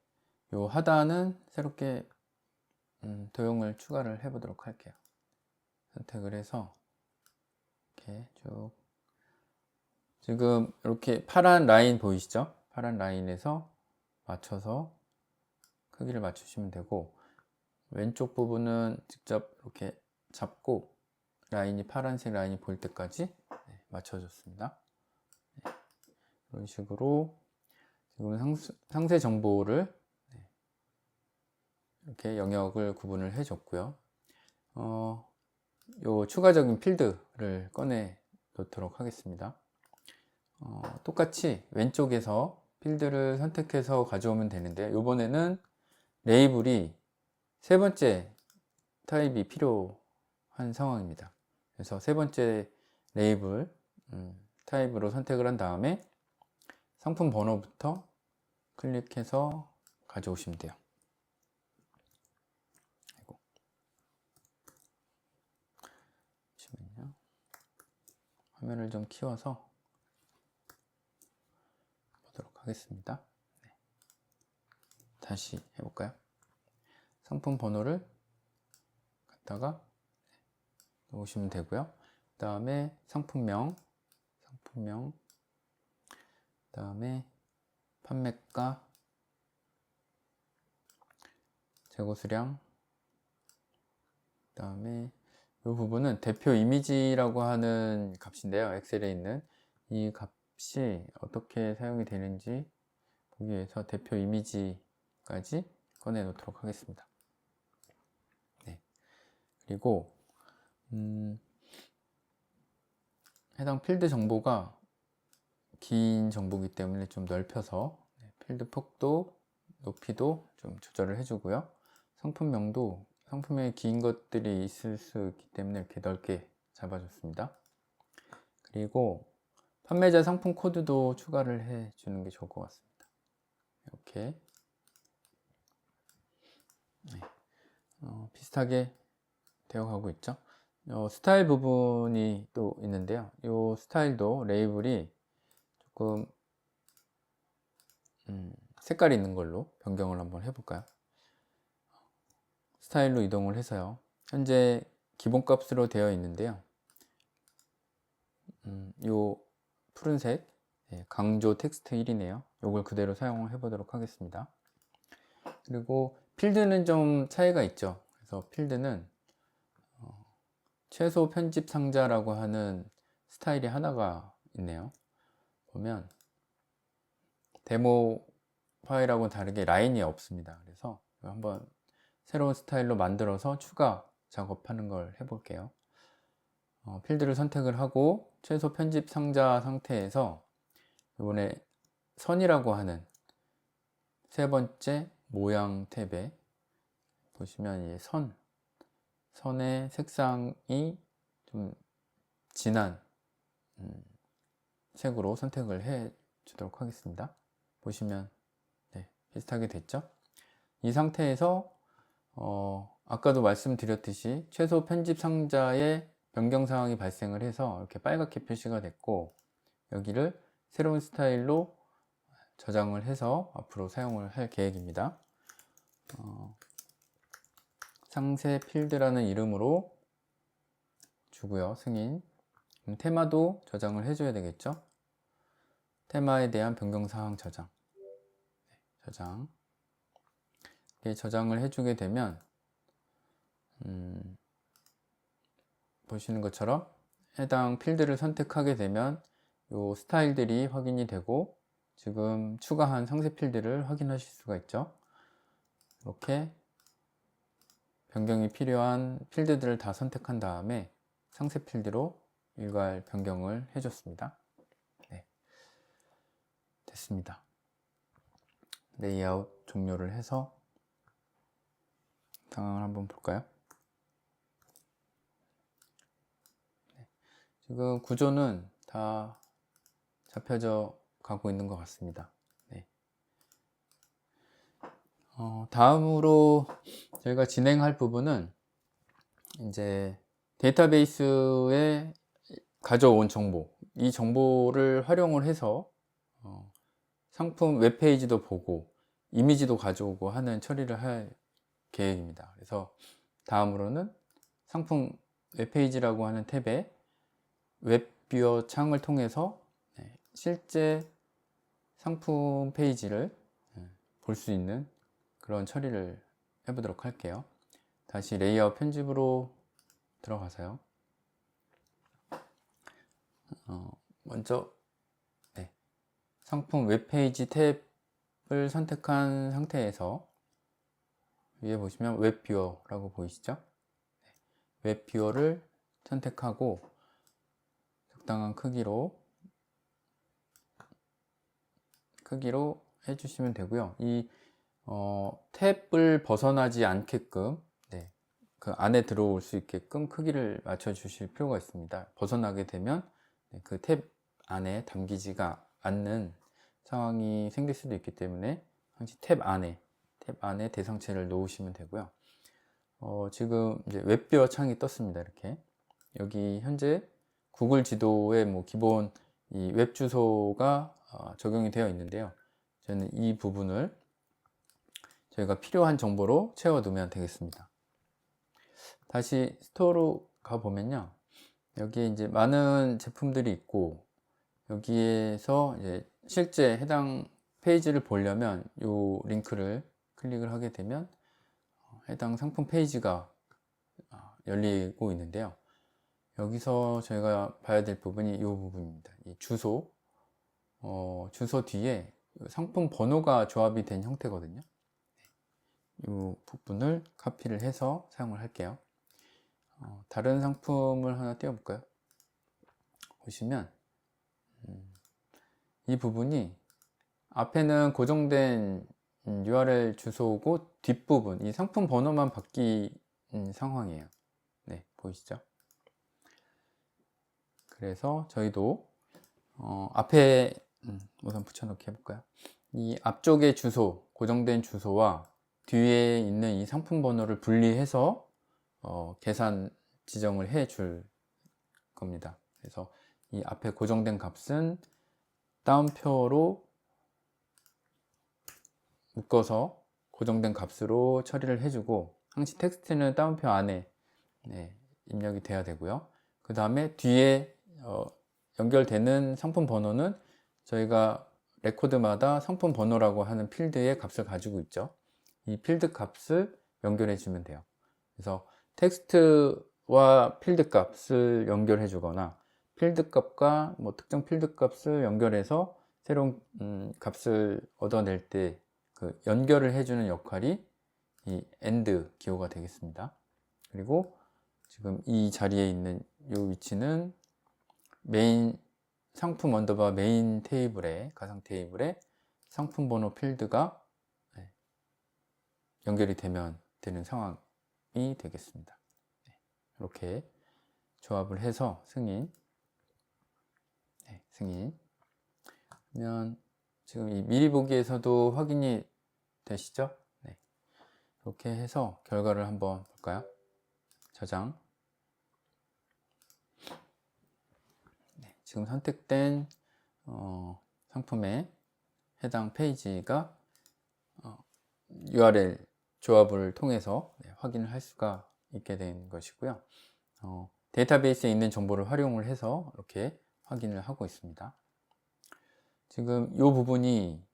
이 하단은 새롭게 도형을 추가를 해 보도록 할게요. 선택을 해서 이렇게 쭉 지금 이렇게 파란 라인 보이시죠? 파란 라인에서 맞춰서 크기를 맞추시면 되고 왼쪽 부분은 직접 이렇게 잡고 라인이 파란색 라인이 보일 때까지 맞춰줬습니다. 이런 식으로 지금 상세 정보를 이렇게 영역을 구분을 해줬고요. 요 추가적인 필드를 꺼내 놓도록 하겠습니다. 똑같이 왼쪽에서 필드를 선택해서 가져오면 되는데 이번에는 레이블이 세 번째 타입이 필요한 상황입니다. 그래서 세 번째 레이블 타입으로 선택을 한 다음에 상품 번호부터 클릭해서 가져오시면 돼요. 화면을 좀 키워서 보도록 하겠습니다. 네. 다시 해볼까요? 상품 번호를 갖다가 넣으시면 되고요. 그 다음에 상품명, 그 다음에 판매가, 재고 수량, 그 다음에 이 부분은 대표 이미지라고 하는 값인데요. 엑셀에 있는 이 값이 어떻게 사용이 되는지 보기 위해서 대표 이미지까지 꺼내 놓도록 하겠습니다. 네. 그리고 해당 필드 정보가 긴 정보이기 때문에 좀 넓혀서 필드 폭도, 높이도 좀 조절을 해주고요. 상품명도 상품에 긴 것들이 있을 수 있기 때문에 이렇게 넓게 잡아줬습니다. 그리고 판매자 상품 코드도 추가를 해 주는 게 좋을 것 같습니다. 이렇게 네. 비슷하게 되어 가고 있죠. 스타일 부분이 또 있는데요. 이 스타일도 레이블이 조금 색깔이 있는 걸로 변경을 한번 해볼까요? 스타일로 이동을 해서요. 현재 기본값으로 되어 있는데요. 요 푸른색 강조 텍스트 1이네요. 이걸 그대로 사용을 해 보도록 하겠습니다. 그리고 필드는 좀 차이가 있죠. 그래서 필드는 최소 편집 상자라고 하는 스타일이 하나가 있네요. 보면 데모 파일하고는 다르게 라인이 없습니다. 그래서 한번 새로운 스타일로 만들어서 추가 작업하는 걸 해볼게요. 필드를 선택을 하고 최소 편집 상자 상태에서 이번에 선이라고 하는 세 번째 모양 탭에 보시면 이 선의 색상이 좀 진한 색으로 선택을 해 주도록 하겠습니다. 보시면 네, 비슷하게 됐죠? 이 상태에서 아까도 말씀드렸듯이 최소 편집 상자에 변경 사항이 발생을 해서 이렇게 빨갛게 표시가 됐고, 여기를 새로운 스타일로 저장을 해서 앞으로 사용을 할 계획입니다. 상세 필드라는 이름으로 주고요. 승인. 테마도 저장을 해줘야 되겠죠. 테마에 대한 변경사항 저장. 저장. 이렇게 저장을 해주게 되면 보시는 것처럼 해당 필드를 선택하게 되면 이 스타일들이 확인이 되고 지금 추가한 상세 필드를 확인하실 수가 있죠. 이렇게 변경이 필요한 필드들을 다 선택한 다음에 상세 필드로 일괄 변경을 해줬습니다. 네, 됐습니다. 레이아웃 종료를 해서 상황을 한번 볼까요? 네, 지금 구조는 다 잡혀져 가고 있는 것 같습니다. 네. 다음으로 저희가 진행할 부분은 이제 데이터베이스에 가져온 정보, 이 정보를 활용을 해서 상품 웹페이지도 보고 이미지도 가져오고 하는 처리를 할 계획입니다. 그래서 다음으로는 상품 웹페이지라고 하는 탭에 웹뷰어 창을 통해서 실제 상품 페이지를 볼 수 있는 그런 처리를 해보도록 할게요. 다시 레이아웃 편집으로 들어가서요. 먼저 상품 웹페이지 탭을 선택한 상태에서 위에 보시면 웹뷰어라고 보이시죠? 웹뷰어를 선택하고 적당한 크기로 해주시면 되고요. 이 탭을 벗어나지 않게끔 그 안에 들어올 수 있게끔 크기를 맞춰 주실 필요가 있습니다. 벗어나게 되면 그 탭 안에 담기지가 않는 상황이 생길 수도 있기 때문에 항상 탭 안에 대상체를 놓으시면 되고요. 지금 이제 웹뷰어 창이 떴습니다. 이렇게 여기 현재 구글 지도에 뭐 기본 이 웹 주소가 적용이 되어 있는데요. 저는 이 부분을 저희가 필요한 정보로 채워두면 되겠습니다. 다시 스토어로 가보면요. 여기에 이제 많은 제품들이 있고, 여기에서 이제 실제 해당 페이지를 보려면 이 링크를 클릭을 하게 되면 해당 상품 페이지가 열리고 있는데요. 여기서 저희가 봐야 될 부분이 이 부분입니다. 이 주소, 주소 뒤에 상품 번호가 조합이 된 형태거든요. 이 부분을 카피를 해서 사용을 할게요. 다른 상품을 하나 띄워볼까요? 보시면 이 부분이 앞에는 고정된 URL 주소고 뒷부분, 이 상품 번호만 바뀐 상황이에요. 네, 보이시죠? 그래서 저희도 앞에 우선 붙여넣기 해볼까요? 이 앞쪽의 주소, 고정된 주소와 뒤에 있는 이 상품 번호를 분리해서 계산 지정을 해 줄 겁니다. 그래서 이 앞에 고정된 값은 따옴표로 묶어서 고정된 값으로 처리를 해주고, 항시 텍스트는 따옴표 안에 입력이 돼야 되고요. 그 다음에 뒤에 연결되는 상품 번호는 저희가 레코드마다 상품 번호라고 하는 필드의 값을 가지고 있죠. 이 필드 값을 연결해 주면 돼요. 그래서 텍스트와 필드 값을 연결해 주거나 필드 값과 뭐 특정 필드 값을 연결해서 새로운 값을 얻어낼 때 그 연결을 해주는 역할이 이 AND 기호가 되겠습니다. 그리고 지금 이 자리에 있는 이 위치는 메인 상품 언더바 메인 테이블에, 가상 테이블에 상품 번호 필드가 연결이 되면 되는 상황이 되겠습니다. 이렇게 조합을 해서 승인, 승인. 그러면 지금 이 미리 보기에서도 확인이 되시죠? 네. 이렇게 해서 결과를 한번 볼까요? 저장. 네. 지금 선택된 상품의 해당 페이지가 URL 조합을 통해서 확인을 할 수가 있게 된 것이고요. 데이터베이스에 있는 정보를 활용을 해서 이렇게 확인을 하고 있습니다. 지금 이 부분이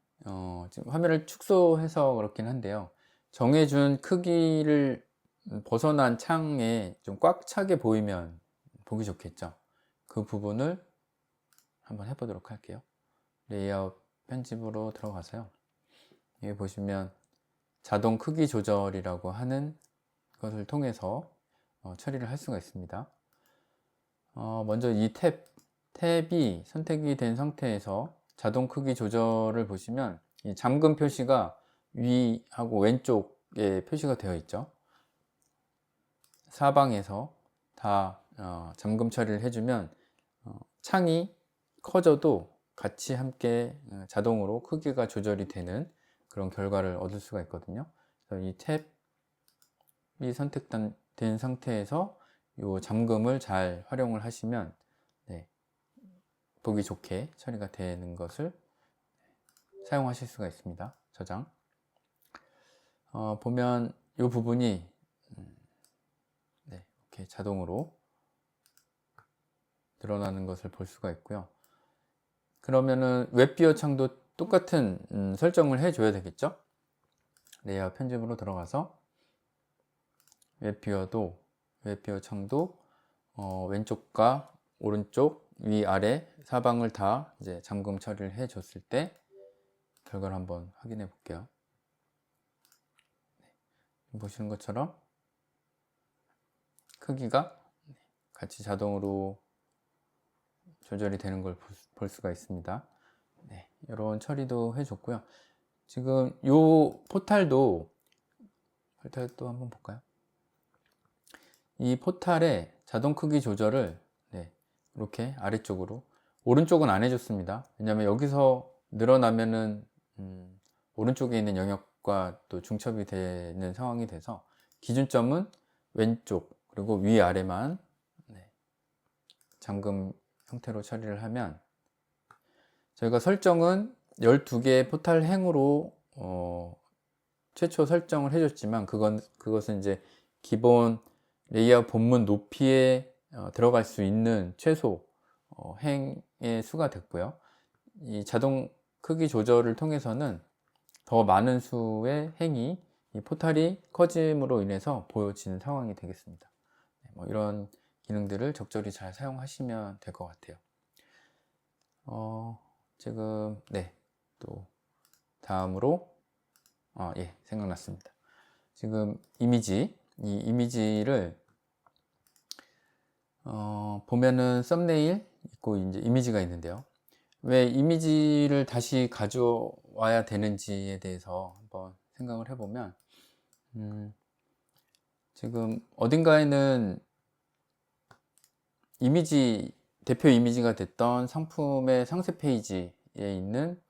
지금 화면을 축소해서 그렇긴 한데요. 정해준 크기를 벗어난 창에 좀 꽉 차게 보이면 보기 좋겠죠. 그 부분을 한번 해보도록 할게요. 레이아웃 편집으로 들어가서요. 여기 보시면 자동 크기 조절이라고 하는 것을 통해서 처리를 할 수가 있습니다. 먼저 이 탭이 선택이 된 상태에서 자동 크기 조절을 보시면 이 잠금 표시가 위하고 왼쪽에 표시가 되어 있죠. 사방에서 다 잠금 처리를 해주면 창이 커져도 같이 함께 자동으로 크기가 조절이 되는 그런 결과를 얻을 수가 있거든요. 그래서 이 탭이 선택된 상태에서 이 잠금을 잘 활용을 하시면 보기 좋게 처리가 되는 것을 사용하실 수가 있습니다. 저장. 보면 이 부분이 이렇게 자동으로 늘어나는 것을 볼 수가 있고요. 그러면은 웹비어 창도 똑같은 설정을 해줘야 되겠죠? 레이아웃 편집으로 들어가서 웹비어 창도 왼쪽과 오른쪽, 위, 아래, 사방을 다 이제 잠금 처리를 해줬을 때 결과를 한번 확인해 볼게요. 보시는 것처럼 크기가 같이 자동으로 조절이 되는 걸 볼 수가 있습니다. 이런 처리도 해줬고요. 지금 이 포탈도 한번 볼까요? 이 포탈의 자동 크기 조절을 이렇게 아래쪽으로, 오른쪽은 안 해줬습니다. 왜냐하면 여기서 늘어나면은 오른쪽에 있는 영역과 또 중첩이 되는 상황이 돼서 기준점은 왼쪽 그리고 위아래만 잠금 형태로 처리를 하면, 저희가 설정은 12개의 포탈 행으로 최초 설정을 해줬지만, 그것은 이제 기본 레이아웃 본문 높이에 들어갈 수 있는 최소 행의 수가 됐고요. 이 자동 크기 조절을 통해서는 더 많은 수의 행이 이 포탈이 커짐으로 인해서 보여지는 상황이 되겠습니다. 뭐 이런 기능들을 적절히 잘 사용하시면 될 것 같아요. 지금 또 다음으로 생각났습니다. 지금 이 이미지를 보면은 썸네일 있고 이제 이미지가 있는데요. 왜 이미지를 다시 가져와야 되는지에 대해서 한번 생각을 해보면, 지금 어딘가에는 대표 이미지가 됐던 상품의 상세 페이지에 있는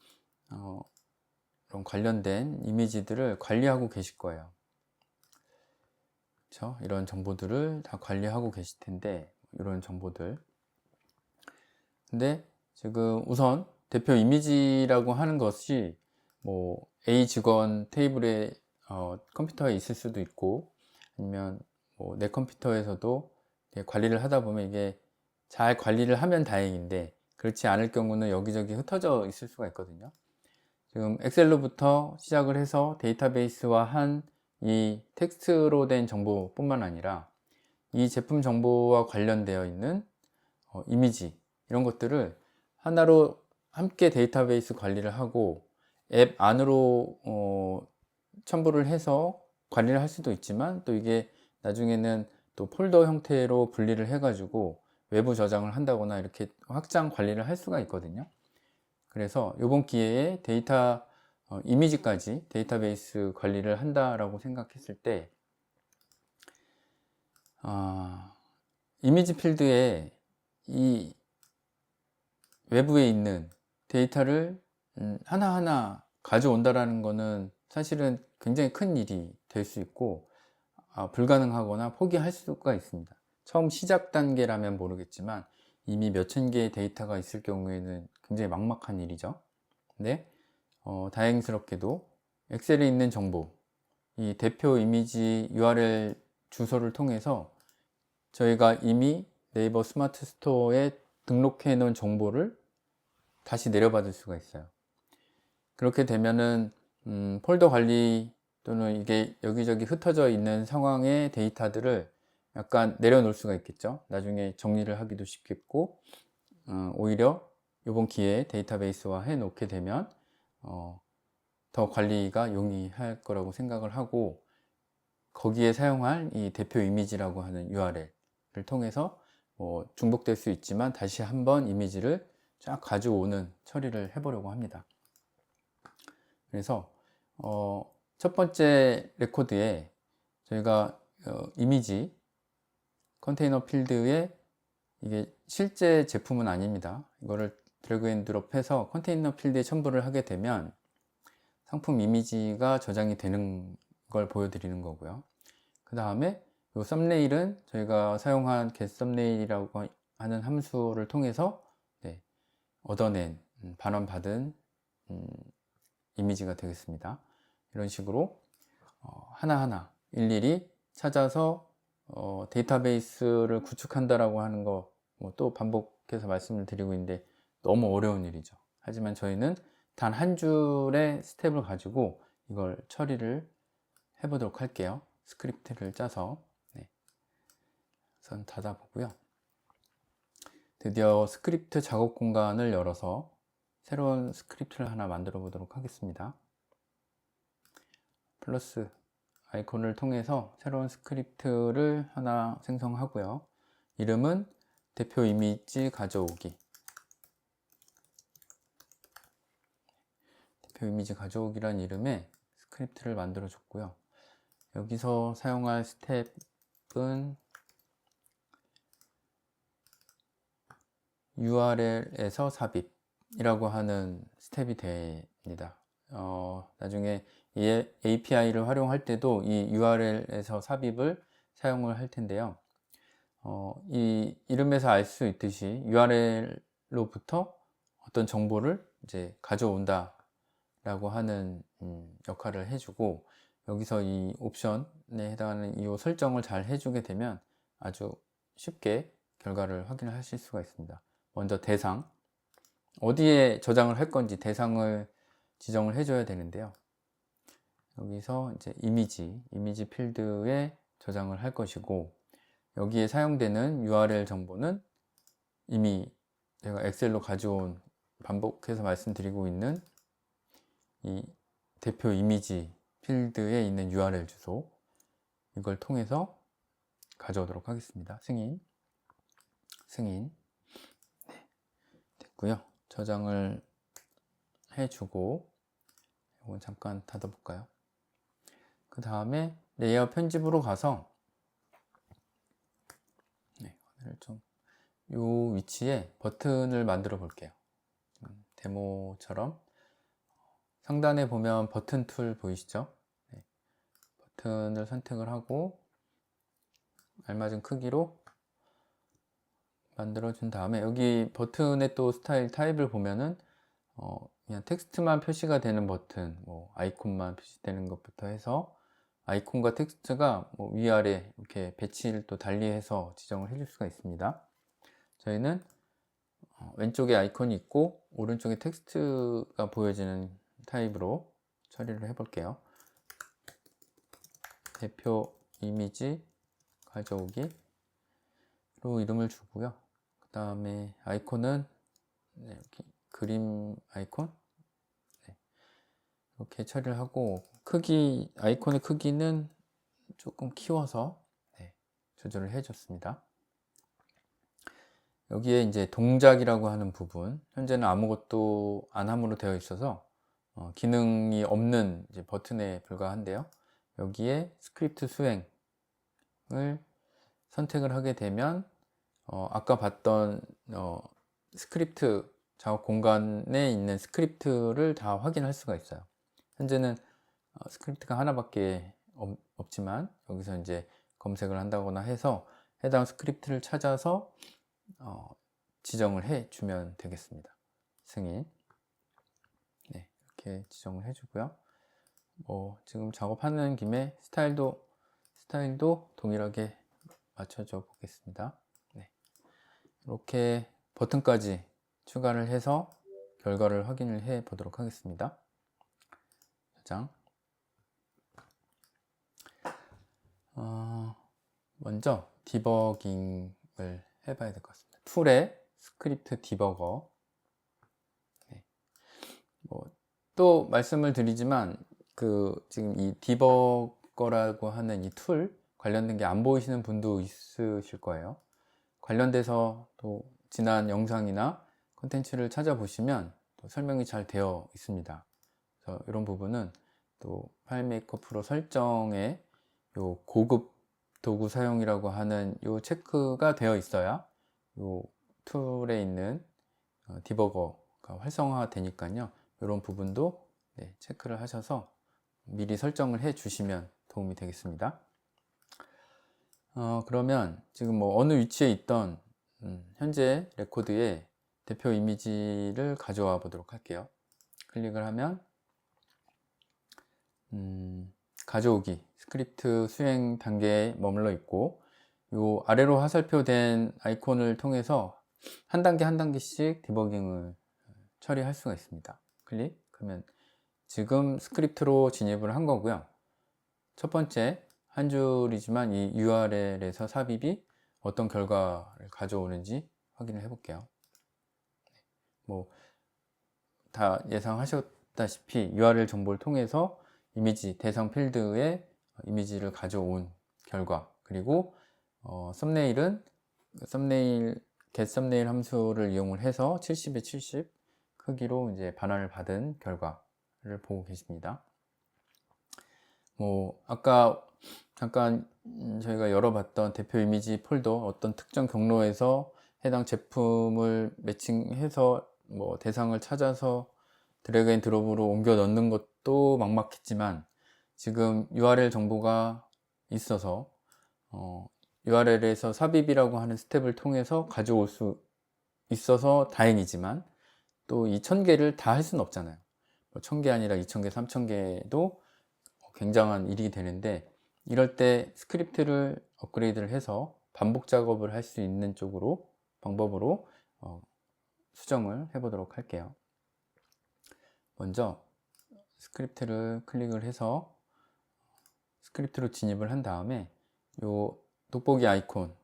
그런 관련된 이미지들을 관리하고 계실 거예요. 그렇죠? 이런 정보들을 다 관리하고 계실 텐데, 이런 정보들. 근데 지금 우선 대표 이미지라고 하는 것이 뭐 A 직원 테이블에 컴퓨터에 있을 수도 있고, 아니면 뭐 내 컴퓨터에서도 관리를 하다 보면 이게 잘 관리를 하면 다행인데, 그렇지 않을 경우는 여기저기 흩어져 있을 수가 있거든요. 지금 엑셀로부터 시작을 해서 데이터베이스화 한 이 텍스트로 된 정보뿐만 아니라 이 제품 정보와 관련되어 있는 이미지, 이런 것들을 하나로 함께 데이터베이스 관리를 하고 앱 안으로 첨부를 해서 관리를 할 수도 있지만, 또 이게 나중에는 또 폴더 형태로 분리를 해 가지고 외부 저장을 한다거나 이렇게 확장 관리를 할 수가 있거든요. 그래서 이번 기회에 이미지까지 데이터베이스 관리를 한다라고 생각했을 때, 이미지 필드에 이 외부에 있는 데이터를 하나하나 가져온다라는 거는 사실은 굉장히 큰 일이 될 수 있고, 불가능하거나 포기할 수가 있습니다. 처음 시작 단계라면 모르겠지만 이미 몇천 개의 데이터가 있을 경우에는 굉장히 막막한 일이죠. 근데 다행스럽게도 엑셀에 있는 정보, 이 대표 이미지 URL 주소를 통해서 저희가 이미 네이버 스마트 스토어에 등록해 놓은 정보를 다시 내려받을 수가 있어요. 그렇게 되면은 폴더 관리 또는 이게 여기저기 흩어져 있는 상황의 데이터들을 약간 내려놓을 수가 있겠죠. 나중에 정리를 하기도 쉽겠고, 오히려 이번 기회에 데이터베이스화 해 놓게 되면 더 관리가 용이할 거라고 생각을 하고, 거기에 사용할 이 대표 이미지라고 하는 URL을 통해서 중복될 수 있지만 다시 한번 이미지를 쫙 가져오는 처리를 해보려고 합니다. 그래서 첫 번째 레코드에 저희가 이미지 컨테이너 필드에, 이게 실제 제품은 아닙니다. 이거를 드래그 앤 드롭 해서 컨테이너 필드에 첨부를 하게 되면 상품 이미지가 저장이 되는 걸 보여드리는 거고요. 그 다음에 이 썸네일은 저희가 사용한 get 썸네일이라고 하는 함수를 통해서 얻어낸 반환받은 이미지가 되겠습니다. 이런 식으로 하나하나 일일이 찾아서 데이터베이스를 구축한다라고 하는 거 또 반복해서 말씀을 드리고 있는데 너무 어려운 일이죠. 하지만 저희는 단 한 줄의 스텝을 가지고 이걸 처리를 해보도록 할게요. 스크립트를 짜서 우선 닫아보고요. 드디어 스크립트 작업 공간을 열어서 새로운 스크립트를 하나 만들어 보도록 하겠습니다. 플러스 아이콘을 통해서 새로운 스크립트를 하나 생성하고요. 이름은 대표 이미지 가져오기. 대표 이미지 가져오기란 이름의 스크립트를 만들어 줬고요. 여기서 사용할 스텝은 URL에서 삽입이라고 하는 스텝이 됩니다. 나중에 이 API를 활용할 때도 이 URL에서 삽입을 사용을 할 텐데요. 이 이름에서 알 수 있듯이 URL로부터 어떤 정보를 이제 가져온다 라고 하는 역할을 해주고, 여기서 이 옵션에 해당하는 이 설정을 잘 해주게 되면 아주 쉽게 결과를 확인하실 수가 있습니다. 먼저 대상, 어디에 저장을 할 건지 대상을 지정을 해줘야 되는데요. 여기서 이제 이미지 필드에 저장을 할 것이고, 여기에 사용되는 URL 정보는 이미 제가 엑셀로 가져온, 반복해서 말씀드리고 있는 이 대표 이미지 필드에 있는 URL 주소, 이걸 통해서 가져오도록 하겠습니다. 승인. 네, 됐고요. 저장을 해주고, 이건 잠깐 닫아볼까요? 그 다음에 레이아웃 편집으로 가서, 오늘 좀 요 위치에 버튼을 만들어 볼게요. 데모처럼 상단에 보면 버튼 툴 보이시죠? 네, 버튼을 선택을 하고 알맞은 크기로 만들어 준 다음에, 여기 버튼의 또 스타일 타입을 보면은 그냥 텍스트만 표시가 되는 버튼, 뭐 아이콘만 표시되는 것부터 해서 아이콘과 텍스트가 뭐 위아래 이렇게 배치를 또 달리해서 지정을 해줄 수가 있습니다. 저희는 왼쪽에 아이콘이 있고 오른쪽에 텍스트가 보여지는 타입으로 처리를 해 볼게요. 대표 이미지 가져오기로 이름을 주고요. 그 다음에 아이콘은 이렇게 그림 아이콘, 이렇게 처리를 하고, 아이콘의 크기는 조금 키워서 조절을 해 줬습니다. 여기에 이제 동작이라고 하는 부분, 현재는 아무것도 안 함으로 되어 있어서 기능이 없는 이제 버튼에 불과한데요. 여기에 스크립트 수행을 선택을 하게 되면 아까 봤던 스크립트 작업 공간에 있는 스크립트를 다 확인할 수가 있어요. 현재는 스크립트가 하나밖에 없지만, 여기서 이제 검색을 한다거나 해서 해당 스크립트를 찾아서 지정을 해 주면 되겠습니다. 승인. 네, 이렇게 지정을 해 주고요. 지금 작업하는 김에 스타일도 동일하게 맞춰줘 보겠습니다. 네, 이렇게 버튼까지 추가를 해서 결과를 확인을 해 보도록 하겠습니다. 저장. 먼저 디버깅을 해봐야 될 것 같습니다. 툴에 스크립트 디버거. 또 말씀을 드리지만 지금 이 디버거라고 하는 이 툴 관련된 게 안 보이시는 분도 있으실 거예요. 관련돼서 또 지난 영상이나 콘텐츠를 찾아보시면 또 설명이 잘 되어 있습니다. 그래서 이런 부분은 또 파일메이커 프로 설정에 요 고급 도구 사용이라고 하는 요 체크가 되어 있어야 요 툴에 있는 디버거가 활성화가 되니까요. 이런 부분도 체크를 하셔서 미리 설정을 해 주시면 도움이 되겠습니다. 그러면 지금 뭐 어느 위치에 있던 현재 레코드의 대표 이미지를 가져와 보도록 할게요. 클릭을 하면 가져오기 스크립트 수행 단계에 머물러 있고, 요 아래로 화살표된 아이콘을 통해서 한 단계씩 디버깅을 처리할 수가 있습니다. 그러면 지금 스크립트로 진입을 한 거고요. 첫 번째 한 줄이지만 이 URL에서 삽입이 어떤 결과를 가져오는지 확인을 해 볼게요. 뭐 다 예상하셨다시피 URL 정보를 통해서 이미지 대상 필드에 이미지를 가져온 결과, 그리고 썸네일은 get 썸네일 함수를 이용을 해서 70에 70 크기로 이제 반환을 받은 결과를 보고 계십니다. 뭐 아까 잠깐 저희가 열어봤던 대표 이미지 폴더, 어떤 특정 경로에서 해당 제품을 매칭해서 뭐 대상을 찾아서 드래그 앤 드롭으로 옮겨 넣는 것도 막막했지만, 지금 URL 정보가 있어서 URL에서 삽입이라고 하는 스텝을 통해서 가져올 수 있어서 다행이지만 또 이 1000개를 다 할 수는 없잖아요. 1000개 아니라 2000개, 3000개도 굉장한 일이 되는데, 이럴 때 스크립트를 업그레이드를 해서 반복 작업을 할 수 있는 쪽으로 방법으로 수정을 해 보도록 할게요. 먼저 스크립트를 클릭을 해서 스크립트로 진입을 한 다음에 요 돋보기 아이콘,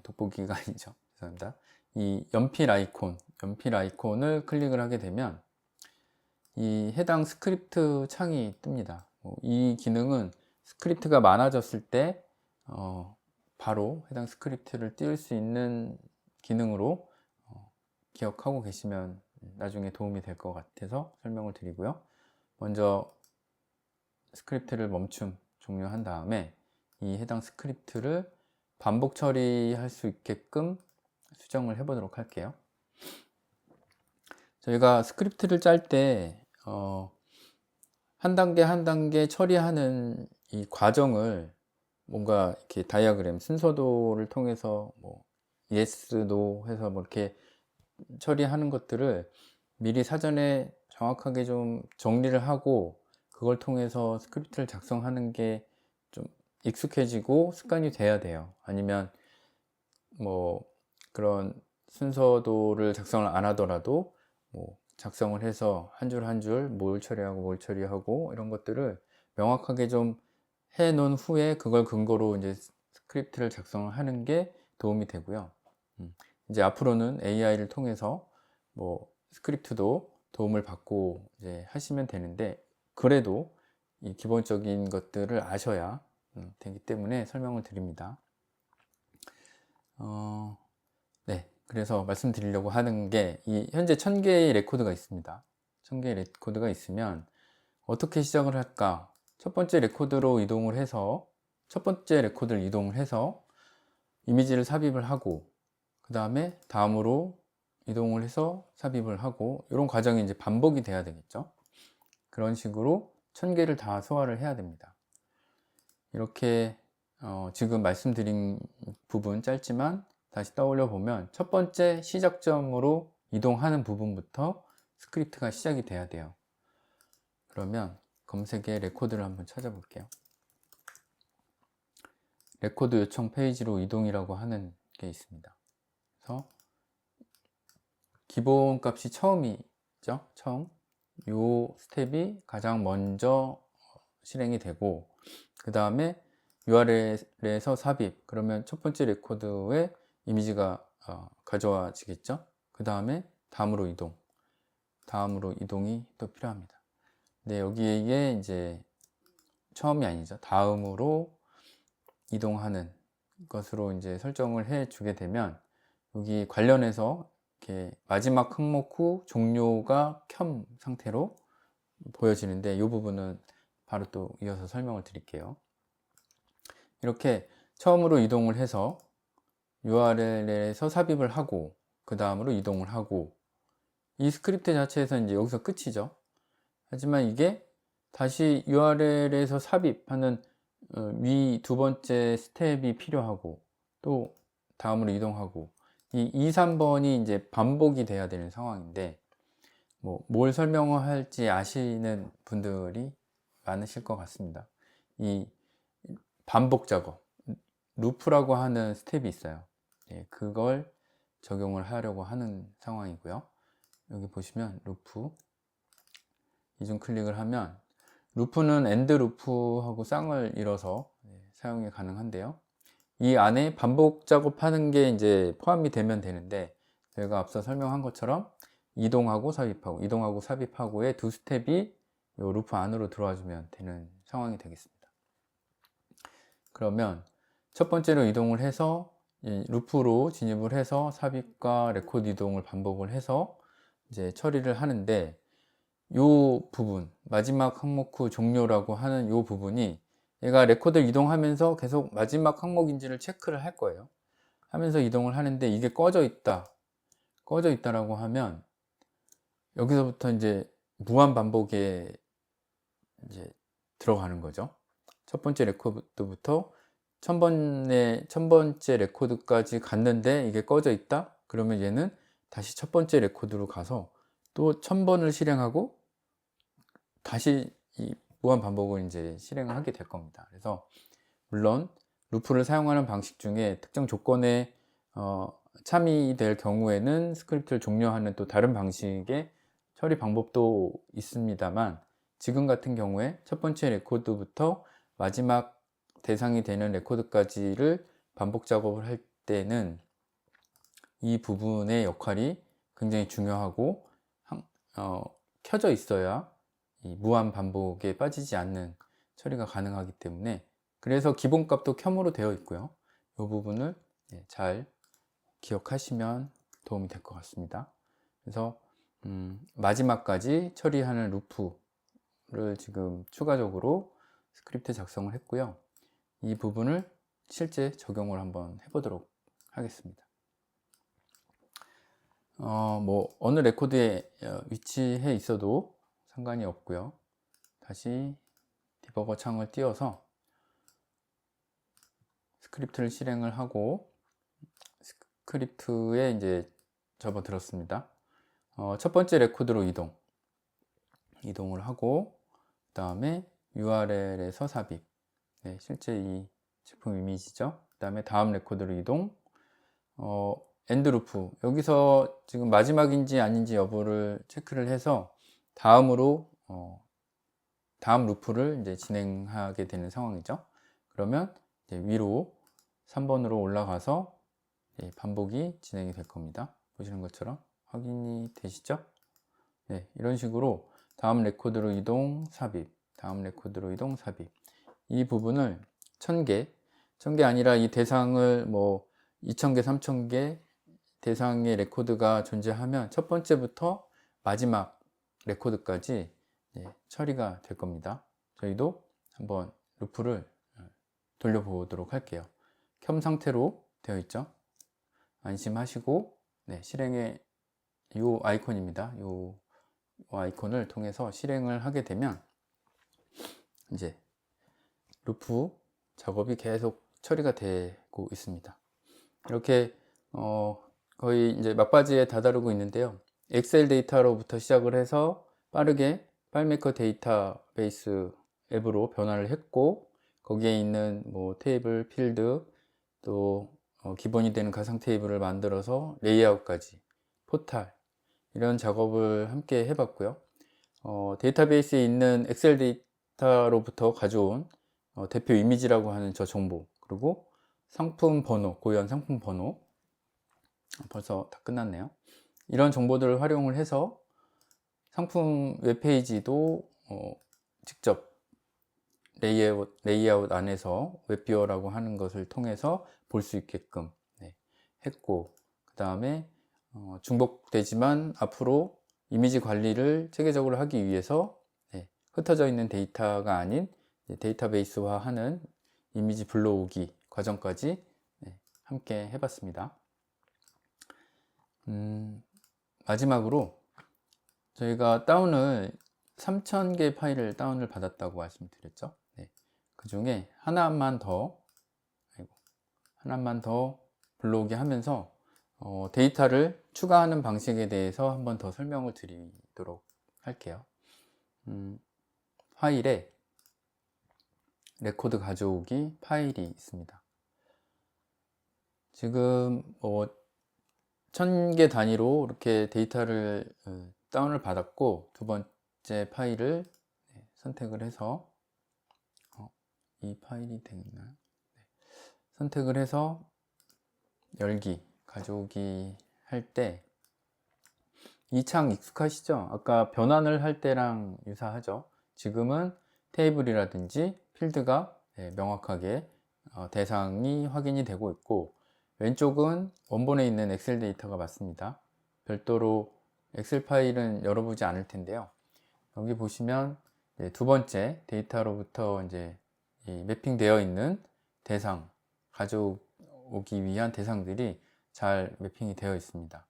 돋보기가 아니죠, 죄송합니다. 이 연필 아이콘을 클릭을 하게 되면 이 해당 스크립트 창이 뜹니다. 이 기능은 스크립트가 많아졌을 때 바로 해당 스크립트를 띄울 수 있는 기능으로 기억하고 계시면 나중에 도움이 될 것 같아서 설명을 드리고요. 먼저 스크립트를 종료한 다음에 이 해당 스크립트를 반복 처리할 수 있게끔 수정을 해 보도록 할게요. 저희가 스크립트를 짤 때 한 단계 한 단계 처리하는 이 과정을 뭔가 이렇게 다이어그램 순서도를 통해서 뭐 yes, no 해서 뭐 이렇게 처리하는 것들을 미리 사전에 정확하게 좀 정리를 하고 그걸 통해서 스크립트를 작성하는 게 좀 익숙해지고 습관이 돼야 돼요. 아니면 뭐 그런 순서도를 작성을 안 하더라도 뭐 작성을 해서 한 줄 한 줄 뭘 처리하고 이런 것들을 명확하게 좀 해 놓은 후에 그걸 근거로 이제 스크립트를 작성을 하는 게 도움이 되고요. 이제 앞으로는 AI를 통해서 뭐 스크립트도 도움을 받고 이제 하시면 되는데, 그래도 이 기본적인 것들을 아셔야 되기 때문에 설명을 드립니다. 네, 그래서 말씀드리려고 하는 게 이 현재 1000개의 레코드가 있습니다. 1000개의 레코드가 있으면 어떻게 시작을 할까? 첫 번째 레코드를 이동을 해서 이미지를 삽입을 하고, 그 다음에 다음으로 이동을 해서 삽입을 하고, 이런 과정이 이제 반복이 돼야 되겠죠. 그런 식으로 1000개를 다 소화를 해야 됩니다. 이렇게 지금 말씀드린 부분 짧지만 다시 떠올려 보면, 첫 번째 시작점으로 이동하는 부분부터 스크립트가 시작이 돼야 돼요. 그러면 검색에 레코드를 한번 찾아볼게요. 레코드 요청 페이지로 이동이라고 하는 게 있습니다. 그래서 기본 값이 처음이죠. 요 스텝이 가장 먼저 실행이 되고, 그 다음에 URL에서 삽입, 그러면 첫 번째 레코드에 이미지가 가져와지겠죠. 그 다음에 다음으로 이동이 또 필요합니다. 네, 여기에 이제 처음이 아니죠. 다음으로 이동하는 것으로 이제 설정을 해 주게 되면, 여기 관련해서 이렇게 마지막 항목 후 종료가 켬 상태로 보여지는데, 이 부분은 바로 또 이어서 설명을 드릴게요. 이렇게 처음으로 이동을 해서 URL에서 삽입을 하고, 그 다음으로 이동을 하고, 이 스크립트 자체에서 이제 여기서 끝이죠. 하지만 이게 다시 URL에서 삽입하는 위 두 번째 스텝이 필요하고, 또 다음으로 이동하고, 이 2, 3번이 이제 반복이 돼야 되는 상황인데, 뭘 설명을 할지 아시는 분들이 많으실 것 같습니다. 이 반복 작업, 루프라고 하는 스텝이 있어요. 그걸 적용을 하려고 하는 상황이고요. 여기 보시면 루프, 이중 클릭을 하면, 루프는 엔드 루프하고 쌍을 이뤄서 사용이 가능한데요. 이 안에 반복 작업하는 게 이제 포함이 되면 되는데, 제가 앞서 설명한 것처럼 이동하고 삽입하고의 두 스텝이 이 루프 안으로 들어와 주면 되는 상황이 되겠습니다. 그러면 첫 번째로 이동을 해서 루프로 진입을 해서 삽입과 레코드 이동을 반복을 해서 이제 처리를 하는데, 요 부분, 마지막 항목 후 종료라고 하는 요 부분이, 얘가 레코드를 이동하면서 계속 마지막 항목인지를 체크를 할 거예요. 하면서 이동을 하는데, 이게 꺼져 있다라고 하면 여기서부터 이제 무한 반복에 이제 들어가는 거죠. 첫 번째 레코드부터 천 번째 레코드까지 갔는데 이게 꺼져 있다? 그러면 얘는 다시 첫 번째 레코드로 가서 또 1000번을 실행하고 다시 이 무한 반복을 이제 실행을 하게 될 겁니다. 그래서 물론 루프를 사용하는 방식 중에 특정 조건에 참이될 경우에는 스크립트를 종료하는 또 다른 방식의 처리 방법도 있습니다만, 지금 같은 경우에 첫 번째 레코드부터 마지막 대상이 되는 레코드까지를 반복 작업을 할 때는 이 부분의 역할이 굉장히 중요하고 켜져 있어야 이 무한 반복에 빠지지 않는 처리가 가능하기 때문에, 그래서 기본값도 켬으로 되어 있고요. 이 부분을 잘 기억하시면 도움이 될 것 같습니다. 그래서 마지막까지 처리하는 루프를 지금 추가적으로 스크립트 작성을 했고요. 이 부분을 실제 적용을 한번 해보도록 하겠습니다. 뭐 어느 레코드에 위치해 있어도 상관이 없고요. 다시 디버거 창을 띄워서 스크립트를 실행을 하고 스크립트에 이제 접어들었습니다. 첫 번째 레코드로 이동을 하고, 그 다음에 URL에서 삽입, 실제 이 제품 이미지죠. 그 다음에 다음 레코드로 이동, 엔드 루프, 여기서 지금 마지막인지 아닌지 여부를 체크를 해서 다음으로 다음 루프를 이제 진행하게 되는 상황이죠. 그러면 이제 위로 3번으로 올라가서 반복이 진행이 될 겁니다. 보시는 것처럼 확인이 되시죠? 네, 이런 식으로 다음 레코드로 이동, 삽입, 다음 레코드로 이동, 삽입, 이 부분을 1000개 아니라 이 대상을 뭐 2000개, 3000개 대상의 레코드가 존재하면 첫 번째부터 마지막 레코드까지 처리가 될 겁니다. 저희도 한번 루프를 돌려보도록 할게요. 켬 상태로 되어 있죠. 안심하시고 실행의 이 아이콘입니다. 이 아이콘을 통해서 실행을 하게 되면 이제 루프 작업이 계속 처리가 되고 있습니다. 이렇게 거의 이제 막바지에 다다르고 있는데요. 엑셀 데이터로부터 시작을 해서 빠르게 파일메이커 데이터베이스 앱으로 변화를 했고, 거기에 있는 뭐 테이블, 필드, 또 기본이 되는 가상 테이블을 만들어서 레이아웃까지, 포탈, 이런 작업을 함께 해봤고요. 데이터베이스에 있는 엑셀 데이터로부터 가져온 대표 이미지라고 하는 저 정보, 그리고 상품 번호, 고유한 상품 번호, 벌써 다 끝났네요. 이런 정보들을 활용을 해서 상품 웹페이지도 직접 레이아웃 안에서 웹뷰어라고 하는 것을 통해서 볼 수 있게끔 했고, 그 다음에 중복되지만 앞으로 이미지 관리를 체계적으로 하기 위해서 흩어져 있는 데이터가 아닌 데이터베이스화 하는 이미지 불러오기 과정까지 함께 해봤습니다. 마지막으로 저희가 3000개 파일을 다운을 받았다고 말씀드렸죠. 그 중에 하나만 더 불러오게 하면서 데이터를 추가하는 방식에 대해서 한번 더 설명을 드리도록 할게요. 파일에 레코드 가져오기 파일이 있습니다. 지금 1000개 단위로 이렇게 데이터를 다운을 받았고, 두 번째 파일을 선택을 해서 이 파일이 되나요? 선택을 해서 열기, 가져오기 할 때 이 창 익숙하시죠? 아까 변환을 할 때랑 유사하죠. 지금은 테이블이라든지 필드가 명확하게 대상이 확인이 되고 있고, 왼쪽은 원본에 있는 엑셀 데이터가 맞습니다. 별도로 엑셀 파일은 열어보지 않을 텐데요. 여기 보시면 두 번째 데이터로부터 이제 매핑되어 있는 대상, 가져오기 위한 대상들이 잘 매핑이 되어 있습니다.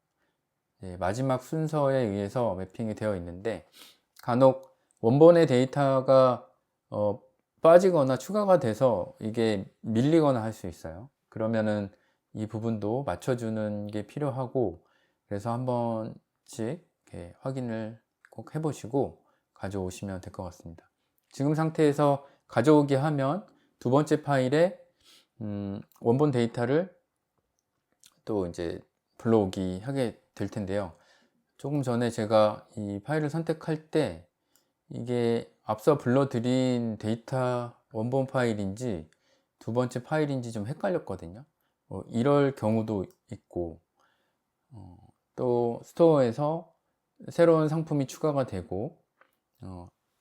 마지막 순서에 의해서 매핑이 되어 있는데, 간혹 원본의 데이터가 빠지거나 추가가 돼서 이게 밀리거나 할 수 있어요. 그러면은 이 부분도 맞춰주는 게 필요하고, 그래서 한 번씩 이렇게 확인을 꼭 해보시고 가져오시면 될 것 같습니다. 지금 상태에서 가져오기 하면 두 번째 파일에 원본 데이터를 또 이제 불러오기 하게 될 텐데요. 조금 전에 제가 이 파일을 선택할 때 이게 앞서 불러드린 데이터 원본 파일인지 두 번째 파일인지 좀 헷갈렸거든요. 이럴 경우도 있고, 또 스토어에서 새로운 상품이 추가가 되고,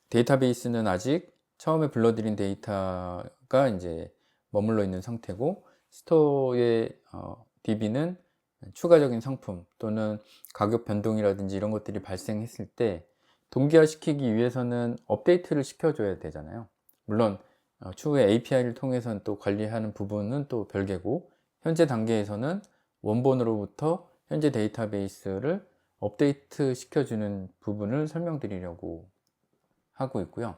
데이터베이스는 아직 처음에 불러드린 데이터가 이제 머물러 있는 상태고, 스토어의 DB는 추가적인 상품 또는 가격 변동이라든지 이런 것들이 발생했을 때 동기화 시키기 위해서는 업데이트를 시켜줘야 되잖아요. 물론 추후에 API를 통해서는 또 관리하는 부분은 또 별개고, 현재 단계에서는 원본으로부터 현재 데이터베이스를 업데이트 시켜주는 부분을 설명드리려고 하고 있고요.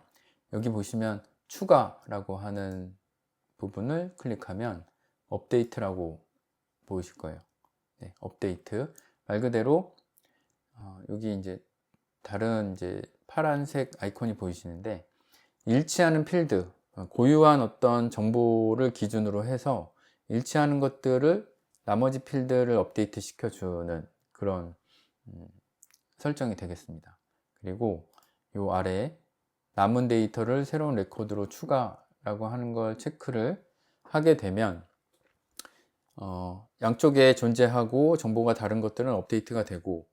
여기 보시면 추가라고 하는 부분을 클릭하면 업데이트라고 보이실 거예요. 네, 업데이트. 말 그대로 여기 이제 다른 이제 파란색 아이콘이 보이시는데, 일치하는 필드, 고유한 어떤 정보를 기준으로 해서 일치하는 것들을 나머지 필드를 업데이트 시켜주는 그런 설정이 되겠습니다. 그리고 요 아래 남은 데이터를 새로운 레코드로 추가라고 하는 걸 체크를 하게 되면 양쪽에 존재하고 정보가 다른 것들은 업데이트가 되고,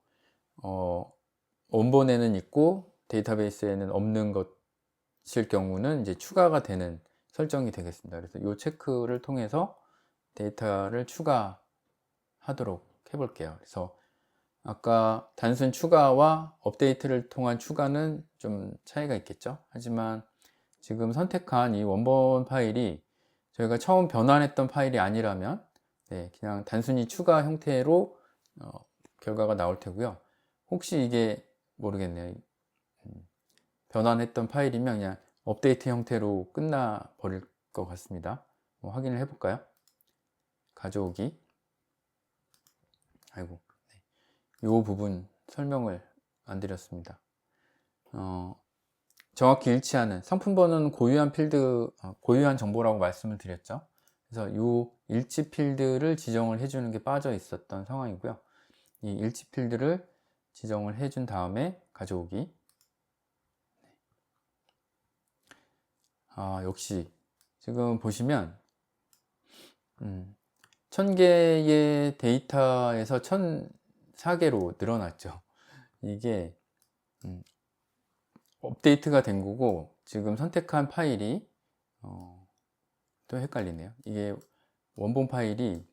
원본에는 있고 데이터베이스에는 없는 것일 경우는 이제 추가가 되는 설정이 되겠습니다. 그래서 이 체크를 통해서 데이터를 추가하도록 해볼게요. 그래서 아까 단순 추가와 업데이트를 통한 추가는 좀 차이가 있겠죠. 하지만 지금 선택한 이 원본 파일이 저희가 처음 변환했던 파일이 아니라면 그냥 단순히 추가 형태로 결과가 나올 테고요. 혹시 이게 모르겠네요. 변환했던 파일이면 그냥 업데이트 형태로 끝나 버릴 것 같습니다. 확인을 해볼까요? 가져오기. 아이고, 이 부분 설명을 안 드렸습니다. 정확히 일치하는 상품 번호는 고유한 필드, 고유한 정보라고 말씀을 드렸죠. 그래서 이 일치 필드를 지정을 해주는 게 빠져 있었던 상황이고요. 이 일치 필드를 지정을 해준 다음에 가져오기. 역시 지금 보시면 1000개의 데이터에서 1004개로 늘어났죠. 이게 업데이트가 된 거고, 지금 선택한 파일이 또 헷갈리네요. 이게 원본 파일이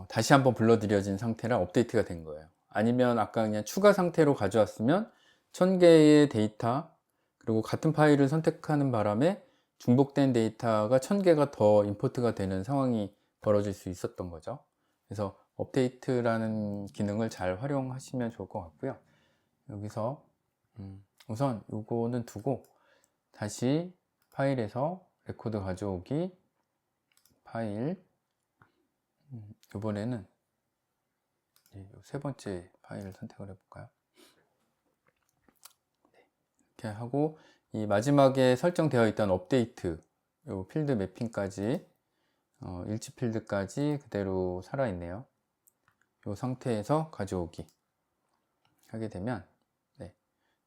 다시 한번 불러들여진 상태라 업데이트가 된 거예요. 아니면 아까 그냥 추가 상태로 가져왔으면 1000개의 데이터, 그리고 같은 파일을 선택하는 바람에 중복된 데이터가 1000개가 더 임포트가 되는 상황이 벌어질 수 있었던 거죠. 그래서 업데이트라는 기능을 잘 활용하시면 좋을 것 같고요. 여기서 우선 요거는 두고 다시 파일에서 레코드 가져오기, 파일, 이번에는 세 번째 파일을 선택을 해볼까요? 이렇게 하고, 이 마지막에 설정되어 있던 업데이트, 요 필드 매핑까지, 일치 필드까지 그대로 살아있네요. 이 상태에서 가져오기 하게 되면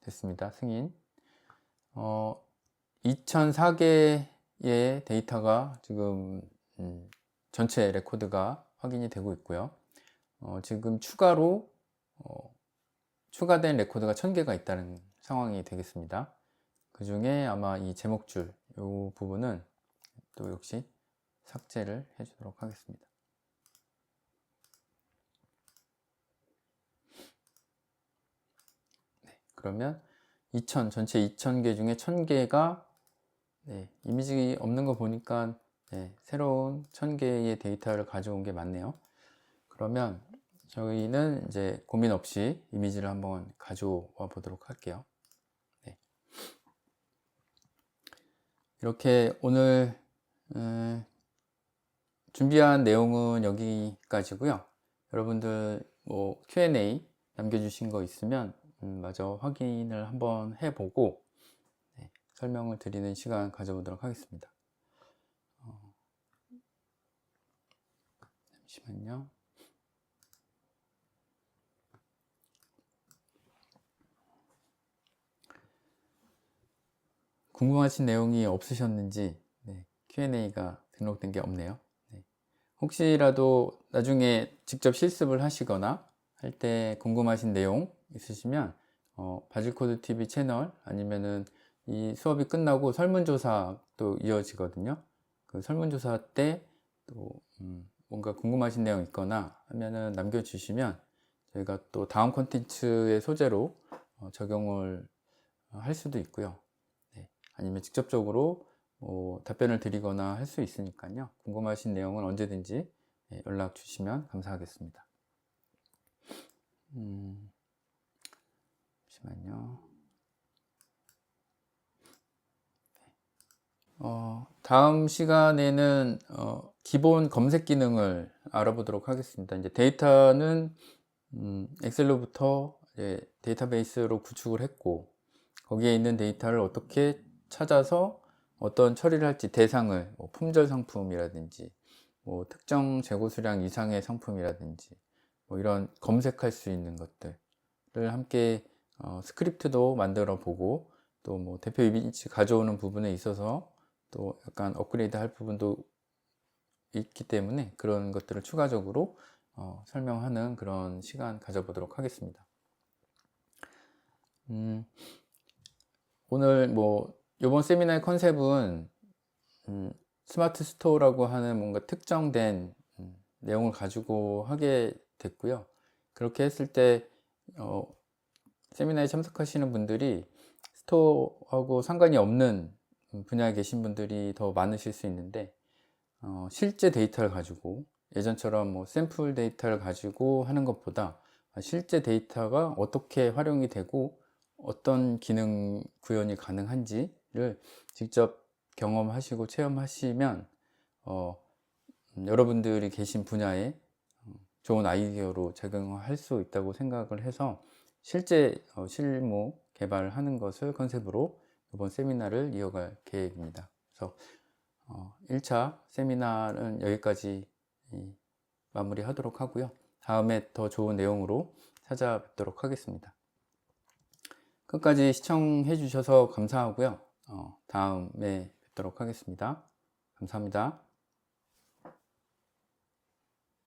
됐습니다. 승인. 2004개의 데이터가 지금 전체 레코드가 확인이 되고 있고요. 지금 추가로 추가된 레코드가 1000개가 있다는 상황이 되겠습니다. 그 중에 아마 이 제목줄 이 부분은 또 역시 삭제를 해주도록 하겠습니다. 그러면 전체 2000개 중에 1000개가 이미지 없는 거 보니까 새로운 1000개의 데이터를 가져온 게 맞네요. 그러면 저희는 이제 고민 없이 이미지를 한번 가져와 보도록 할게요. 이렇게 오늘 준비한 내용은 여기까지고요. 여러분들 뭐 Q&A 남겨주신 거 있으면 마저 확인을 한번 해보고 설명을 드리는 시간 가져보도록 하겠습니다. 잠시만요. 궁금하신 내용이 없으셨는지 Q&A가 등록된 게 없네요. 혹시라도 나중에 직접 실습을 하시거나 할 때 궁금하신 내용 있으시면 바질코드TV 채널 아니면은 이 수업이 끝나고 설문조사도 이어지거든요. 그 설문조사 때 또 뭔가 궁금하신 내용 있거나 하면은 남겨주시면 저희가 또 다음 콘텐츠의 소재로 적용을 할 수도 있고요. 아니면 직접적으로 답변을 드리거나 할 수 있으니까요. 궁금하신 내용은 언제든지 연락 주시면 감사하겠습니다. 잠시만요. 다음 시간에는 기본 검색 기능을 알아보도록 하겠습니다. 이제 데이터는 엑셀로부터 데이터베이스로 구축을 했고 거기에 있는 데이터를 어떻게 찾아서 어떤 처리를 할지 대상을 품절 상품이라든지 특정 재고 수량 이상의 상품이라든지 이런 검색할 수 있는 것들을 함께 스크립트도 만들어 보고 또 뭐 대표 이미지 가져오는 부분에 있어서 또 약간 업그레이드 할 부분도 있기 때문에 그런 것들을 추가적으로 설명하는 그런 시간 가져보도록 하겠습니다. 오늘 뭐 이번 세미나의 컨셉은 스마트 스토어라고 하는 뭔가 특정된 내용을 가지고 하게 됐고요. 그렇게 했을 때 세미나에 참석하시는 분들이 스토어하고 상관이 없는 분야에 계신 분들이 더 많으실 수 있는데 실제 데이터를 가지고 예전처럼 뭐 샘플 데이터를 가지고 하는 것보다 실제 데이터가 어떻게 활용이 되고 어떤 기능 구현이 가능한지를 직접 경험하시고 체험하시면 여러분들이 계신 분야에 좋은 아이디어로 적용할 수 있다고 생각을 해서 실제 실무 개발을 하는 것을 컨셉으로 이번 세미나를 이어갈 계획입니다. 그래서 1차 세미나는 여기까지 마무리하도록 하고요. 다음에 더 좋은 내용으로 찾아뵙도록 하겠습니다. 끝까지 시청해 주셔서 감사하고요. 다음에 뵙도록 하겠습니다. 감사합니다.